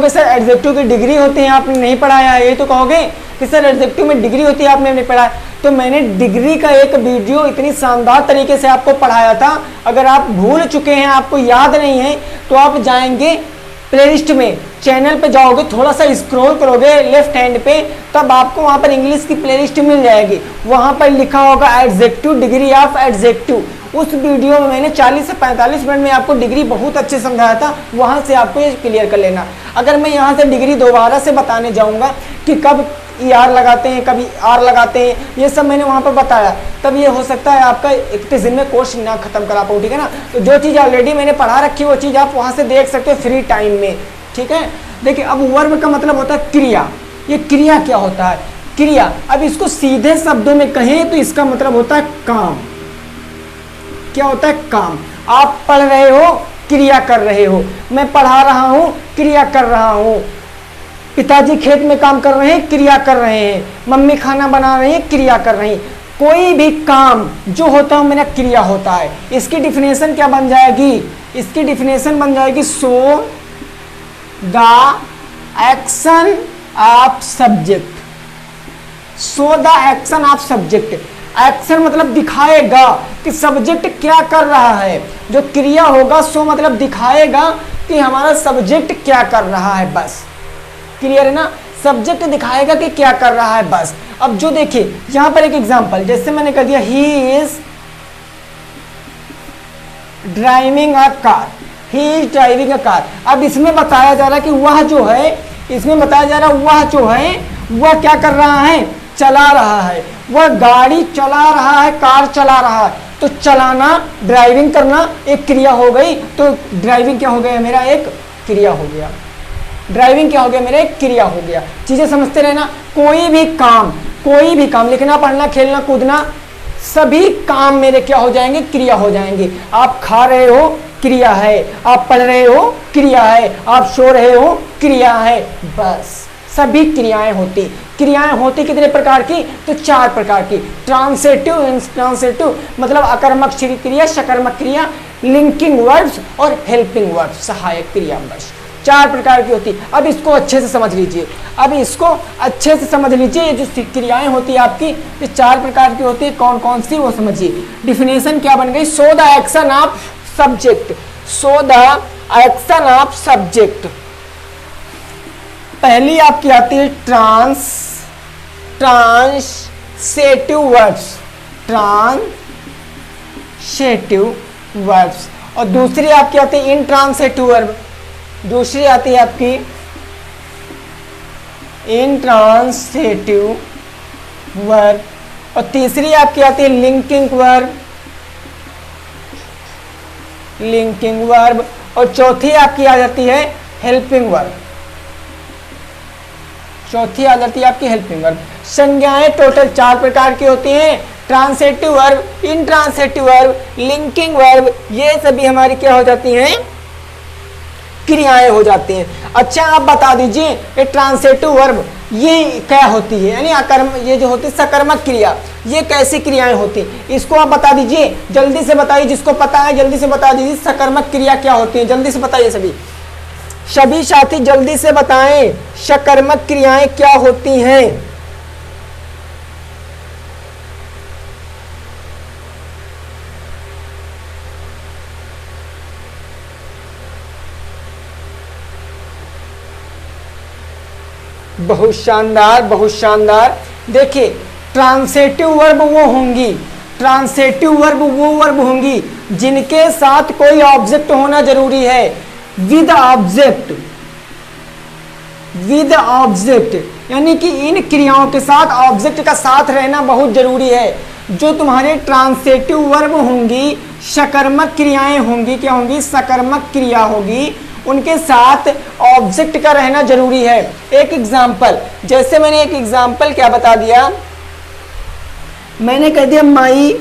सर एडजेक्टिव की डिग्री होती है, आपने नहीं पढ़ाया है। ये तो कहोगे कि सर एडजेक्टिव में डिग्री होती है, आपने नहीं पढ़ाया। तो मैंने डिग्री का एक वीडियो इतनी शानदार तरीके से आपको पढ़ाया था। अगर आप भूल चुके हैं, आपको याद नहीं है, तो आप जाएंगे प्लेलिस्ट में, चैनल पे जाओगे, थोड़ा सा स्क्रॉल करोगे लेफ्ट हैंड पे, तब आपको वहां पर इंग्लिश की प्लेलिस्ट मिल जाएगी। वहां पर लिखा होगा एडजेक्टिव, डिग्री ऑफ एडजेक्टिव। उस वीडियो में मैंने 40 से 45 मिनट में आपको डिग्री बहुत अच्छे समझाया था। वहां से आपको ये क्लियर कर लेना। अगर मैं यहाँ से डिग्री दोबारा से बताने जाऊंगा कि कब ER लगाते हैं, कभी R लगाते हैं, ये सब मैंने वहां पर बताया, तब ये हो सकता है आपका 31 दिन में कोर्स ना खत्म करा पाऊँ। ठीक है ना? तो जो चीज़ ऑलरेडी मैंने पढ़ा रखी है, वो चीज़ आप वहां से देख सकते हो फ्री टाइम में। ठीक है? देखिए, अब वर्ब का मतलब होता है क्रिया। ये क्रिया क्या होता है? क्रिया। अब इसको सीधे शब्दों में कहें तो इसका मतलब होता है काम। क्या होता है? काम। आप पढ़ रहे हो, क्रिया कर रहे हो। मैं पढ़ा रहा हूं, क्रिया कर रहा हूं। पिताजी खेत में काम कर रहे हैं, क्रिया कर रहे हैं। मम्मी खाना बना रही है, क्रिया कर रही है। कोई भी काम जो होता है मेरा क्रिया होता है। इसकी डिफिनेशन क्या बन जाएगी? इसकी डिफिनेशन बन जाएगी so the action of subject. So the action of subject. Action मतलब दिखाएगा कि सब्जेक्ट क्या कर रहा है। जो क्रिया होगा सो मतलब दिखाएगा कि हमारा सब्जेक्ट क्या कर रहा है। बस क्लियर है ना? सब्जेक्ट दिखाएगा कि क्या कर रहा है, बस। अब जो देखिए यहां पर एक एग्जांपल, जैसे मैंने कह दिया he is driving a car. He is driving a car. अब इसमें बताया जा रहा है कि वह जो है, इसमें बताया जा रहा है वह जो है वह क्या कर रहा है? चला रहा है। वह गाड़ी चला रहा है, कार चला रहा है। तो चलाना, ड्राइविंग करना एक क्रिया हो गई। तो ड्राइविंग क्या हो गया? मेरा एक क्रिया हो गया। ड्राइविंग क्या हो गया? मेरा एक क्रिया हो गया। चीजें समझते रहना। कोई भी काम, लिखना, पढ़ना, खेलना, कूदना, सभी काम मेरे क्या हो जाएंगे? क्रिया हो जाएंगे। आप खा रहे हो, क्रिया है। आप पढ़ रहे हो, क्रिया है। आप सो रहे हो, क्रिया है। बस सभी क्रियाएं होती। क्रियाएं होती कितने प्रकार की? तो 4 प्रकार की। ट्रांसेटिव, इंट्रांसेटिव मतलब अकर्मक क्रिया, सकर्मक क्रिया, लिंकिंग वर्ड्स और हेल्पिंग वर्ड्स, सहायक क्रिया। बस 4 प्रकार की होती। अब इसको अच्छे से समझ लीजिए। ये जो क्रियाएं होती है आपकी, ये 4 प्रकार की होती है। कौन कौन सी, वो समझिए। डिफिनेशन क्या बन गई? So the action of subject. So the action of subject. पहली आपकी आती है ट्रांसेटिव वर्ड्स। ट्रांसेटिव वर्ड्स। और दूसरी आपकी आती है इंट्रांसेटिव वर्ब। दूसरी आती है आपकी इंट्रांसेटिव वर्ब। और तीसरी आपकी आती है लिंकिंग वर्ब। और चौथी आपकी आ जाती है हेल्पिंग वर्ब। चौथी आ जाती है आपकी हेल्पिंग वर्ब। संज्ञाएं टोटल 4 प्रकार की होती हैं, transitive verb, intransitive verb, linking verb, ये सभी हमारी क्या हो जाती हैं, क्रियाएं हो जाती हैं। अच्छा आप बता दीजिए ये ट्रांसिटिव वर्ब ये क्या होती है, यानी अकर्म, ये जो होती है सकर्मक क्रिया, ये कैसी क्रियाएं होती हैं, इसको आप बता दीजिए, जल्दी से बताइए, जिसको पता है जल्दी से बता दीजिए सकर्मक क्रिया क्या होती है, जल्दी से बताइए सभी साथी जल्दी से बताएं सकर्मक क्रियाएं क्या होती हैं। बहुत शानदार, बहुत शानदार। देखिए ट्रांसिटिव वर्ब वो होंगी, ट्रांसिटिव वर्ब वो वर्ब होंगी जिनके साथ कोई ऑब्जेक्ट होना जरूरी है, विद ऑब्जेक्ट, विद ऑब्जेक्ट, यानी कि इन क्रियाओं के साथ ऑब्जेक्ट का साथ रहना बहुत जरूरी है। जो तुम्हारे ट्रांसिटिव वर्ब होंगी, सकर्मक क्रियाएं होंगी, क्या होंगी, सकर्मक क्रिया होगी, उनके साथ ऑब्जेक्ट का रहना जरूरी है। एक एग्जाम्पल, जैसे मैंने एक एग्जाम्पल क्या बता दिया, मैंने कह दिया my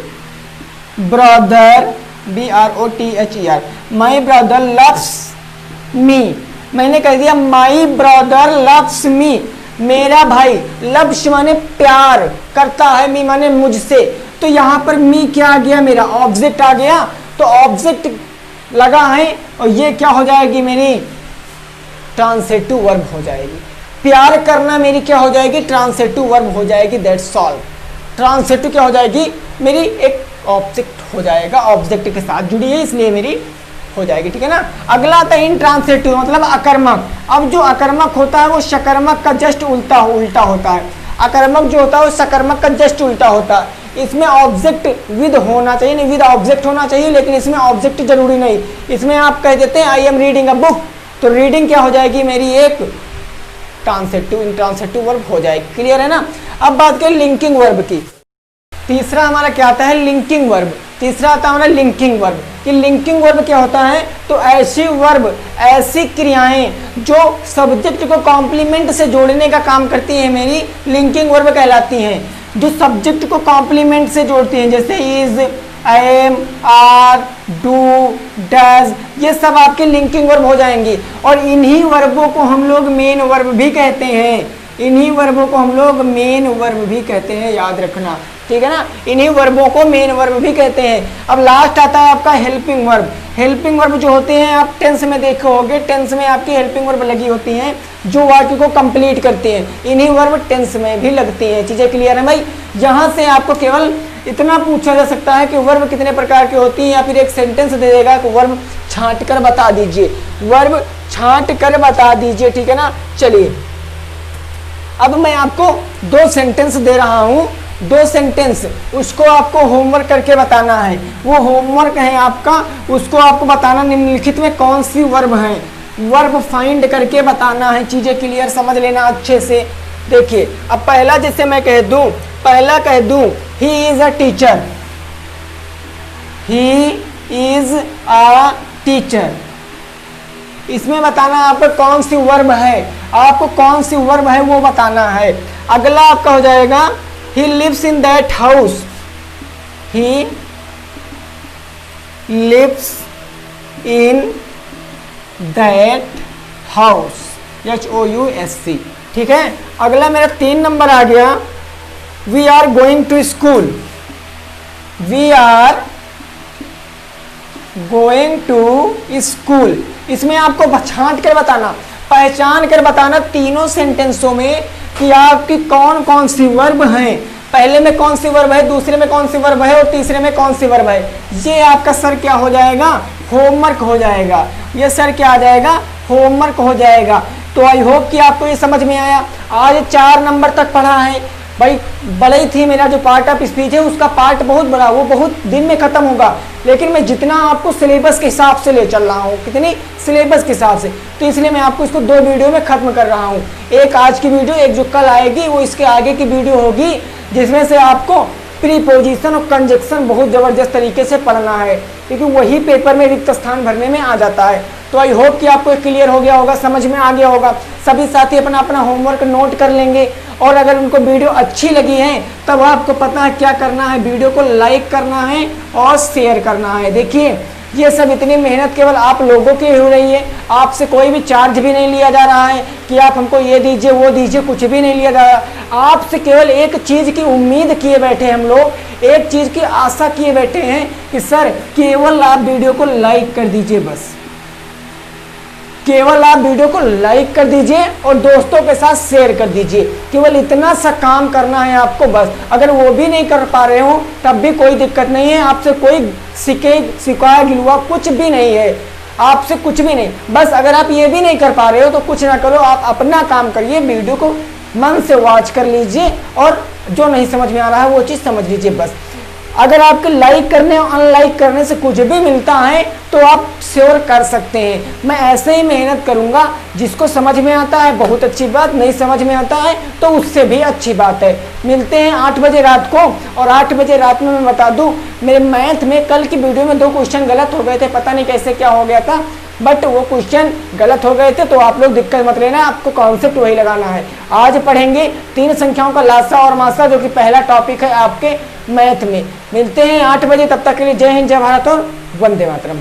brother, BROTHER, my brother loves me, मैंने कह दिया माई ब्रदर लव्स मी, मेरा भाई, लव्स माने प्यार करता है, मी माने मुझसे, तो यहां पर मी क्या आ गया, मेरा ऑब्जेक्ट आ गया, तो ऑब्जेक्ट लगा है और ये क्या हो जाएगी, मेरी ट्रांसिटिव वर्ब हो जाएगी। प्यार करना मेरी क्या हो जाएगी, ट्रांसिटिव वर्ब हो जाएगी, दैट्स ऑल। ट्रांसिटिव क्या हो जाएगी, मेरी एक ऑब्जेक्ट हो जाएगा, ऑब्जेक्ट के साथ जुड़ी है इसलिए मेरी हो जाएगी, ठीक है ना। अगला आता है इंट्रांसिटिव, मतलब अकर्मक। अब जो अकर्मक होता है वो सकर्मक का जस्ट उल्टा होता है। अकर्मक जो होता है वो सकर्मक का जस्ट उल्टा होता है। इसमें ऑब्जेक्ट विद होना चाहिए, नहीं विद ऑब्जेक्ट होना चाहिए, लेकिन इसमें ऑब्जेक्ट जरूरी नहीं। इसमें आप कह देते हैं I am reading a book, तो रीडिंग क्या हो जाएगी, मेरी एक ट्रांसिटिव, इंट्रांसिटिव वर्ब हो जाएगी। क्लियर है ना। अब बात करें लिंकिंग वर्ब की। तीसरा हमारा क्या आता है, लिंकिंग वर्ब। तीसरा आता है हमारा लिंकिंग वर्ब। कि लिंकिंग वर्ब क्या होता है, तो ऐसी वर्ब, ऐसी क्रियाएं जो सब्जेक्ट को कॉम्प्लीमेंट से जोड़ने का काम करती हैं, मेरी लिंकिंग वर्ब कहलाती हैं। जो सब्जेक्ट को कॉम्प्लीमेंट से जोड़ती हैं, जैसे is, am, are, do, does, ये सब आपके लिंकिंग वर्ब हो जाएंगी। और इन्हीं वर्बों को हम लोग मेन वर्ब भी कहते हैं, इन्हीं वर्बों को हम लोग मेन वर्ब भी कहते हैं, याद रखना, ठीक है ना। इन्हीं वर्बों को मेन वर्ब भी कहते हैं। अब लास्ट आता है आपका हेल्पिंग वर्ब। हेल्पिंग वर्ब जो होते हैं, आप टेंस में देखे होंगे, टेंस में आपकी हेल्पिंग वर्ब लगी होती हैं जो वाक्य को कंप्लीट करती हैं। इन्हीं वर्ब टेंस में भी लगती हैं। चीजें क्लियर है भाई। यहाँ से आपको केवल इतना पूछा जा सकता है कि वर्ब कितने प्रकार की होती है, या फिर एक सेंटेंस दे देगा कि वर्ब छांट कर बता दीजिए, वर्ब छांट कर बता दीजिए, ठीक है ना। चलिए अब मैं आपको 2 सेंटेंस दे रहा हूं, 2 सेंटेंस, उसको आपको होमवर्क करके बताना है। वो होमवर्क है आपका, उसको आपको बताना निम्नलिखित में कौन सी वर्ब है, वर्ब फाइंड करके बताना है। चीजें क्लियर, समझ लेना अच्छे से। देखिए अब पहला जैसे मैं कह दूं, पहला कह दूं he is a teacher, he is a teacher, इसमें बताना आपको कौन सी वर्ब है, आपको कौन सी वर्ब है वो बताना है। अगला आपका हो जाएगा he lives in that house, he lives in that house, HOUSE, ठीक है। अगला मेरा 3 नंबर आ गया, we are going to school, we are going to school, इसमें आपको छांट कर बताना, पहचान कर बताना तीनों सेंटेंसों में कि आपकी कौन कौन सी वर्ब हैं, पहले में कौन सी वर्ब है, दूसरे में कौन सी वर्ब है और तीसरे में कौन सी वर्ब है। ये आपका सर क्या हो जाएगा, होमवर्क हो जाएगा। ये सर क्या आ जाएगा, होमवर्क हो जाएगा। तो आई होप कि आपको ये समझ में आया। आज 4 नंबर तक पढ़ा है भाई, बड़ा ही थी मेरा जो पार्ट ऑफ स्पीच है उसका पार्ट बहुत बड़ा, वो बहुत दिन में खत्म होगा, लेकिन मैं जितना आपको सिलेबस के हिसाब से ले चल रहा हूँ, कितनी सिलेबस के हिसाब से, तो इसलिए मैं आपको इसको 2 वीडियो में खत्म कर रहा हूँ। एक आज की वीडियो, एक जो कल आएगी वो इसके आगे की वीडियो होगी, जिसमें से आपको प्रीपोजिशन और कंजक्शन बहुत जबरदस्त तरीके से पढ़ना है। क्योंकि वही पेपर में रिक्त स्थान भरने में आ जाता है। तो आई होप कि आपको क्लियर हो गया होगा, समझ में आ गया होगा। सभी साथी अपना अपना होमवर्क नोट कर लेंगे और अगर उनको वीडियो अच्छी लगी है तब आपको पता है क्या करना है, वीडियो को लाइक करना है और शेयर करना है। देखिए ये सब इतनी मेहनत केवल आप लोगों की हो रही है, आपसे कोई भी चार्ज भी नहीं लिया जा रहा है कि आप हमको ये दीजिए वो दीजिए, कुछ भी नहीं लिया जा रहा। आपसे केवल एक चीज़ की उम्मीद किए बैठे हम लोग, एक चीज़ की आशा किए बैठे हैं कि सर केवल आप वीडियो को लाइक कर दीजिए, बस केवल आप वीडियो को लाइक कर दीजिए और दोस्तों के साथ शेयर कर दीजिए। केवल इतना सा काम करना है आपको बस। अगर वो भी नहीं कर पा रहे हो तब भी कोई दिक्कत नहीं है, आपसे कोई शिकायत गिलवा कुछ भी नहीं है, आपसे कुछ भी नहीं। बस अगर आप ये भी नहीं कर पा रहे हो तो कुछ ना करो, आप अपना काम करिए, वीडियो को मन से वॉच कर लीजिए और जो नहीं समझ में आ रहा है वो चीज़ समझ लीजिए बस। अगर आपके लाइक करने और अनलाइक करने से कुछ भी मिलता है तो आप श्योर कर सकते हैं। मैं ऐसे ही मेहनत करूंगा, जिसको समझ में आता है बहुत अच्छी बात, नहीं समझ में आता है तो उससे भी अच्छी बात है। मिलते हैं 8 बजे रात को, और 8 बजे रात में मैं बता दूं मेरे मैथ में कल की वीडियो में 2 क्वेश्चन गलत हो गए थे, पता नहीं कैसे क्या हो गया था, बट वो क्वेश्चन गलत हो गए थे तो आप लोग दिक्कत मत लेना, आपको कॉन्सेप्ट वही लगाना है। आज पढ़ेंगे 3 संख्याओं का लासा और मासा, जो कि पहला टॉपिक है आपके मैथ में। मिलते हैं 8 बजे, तब तक के लिए जय हिंद, जय भारत और वंदे मातरम।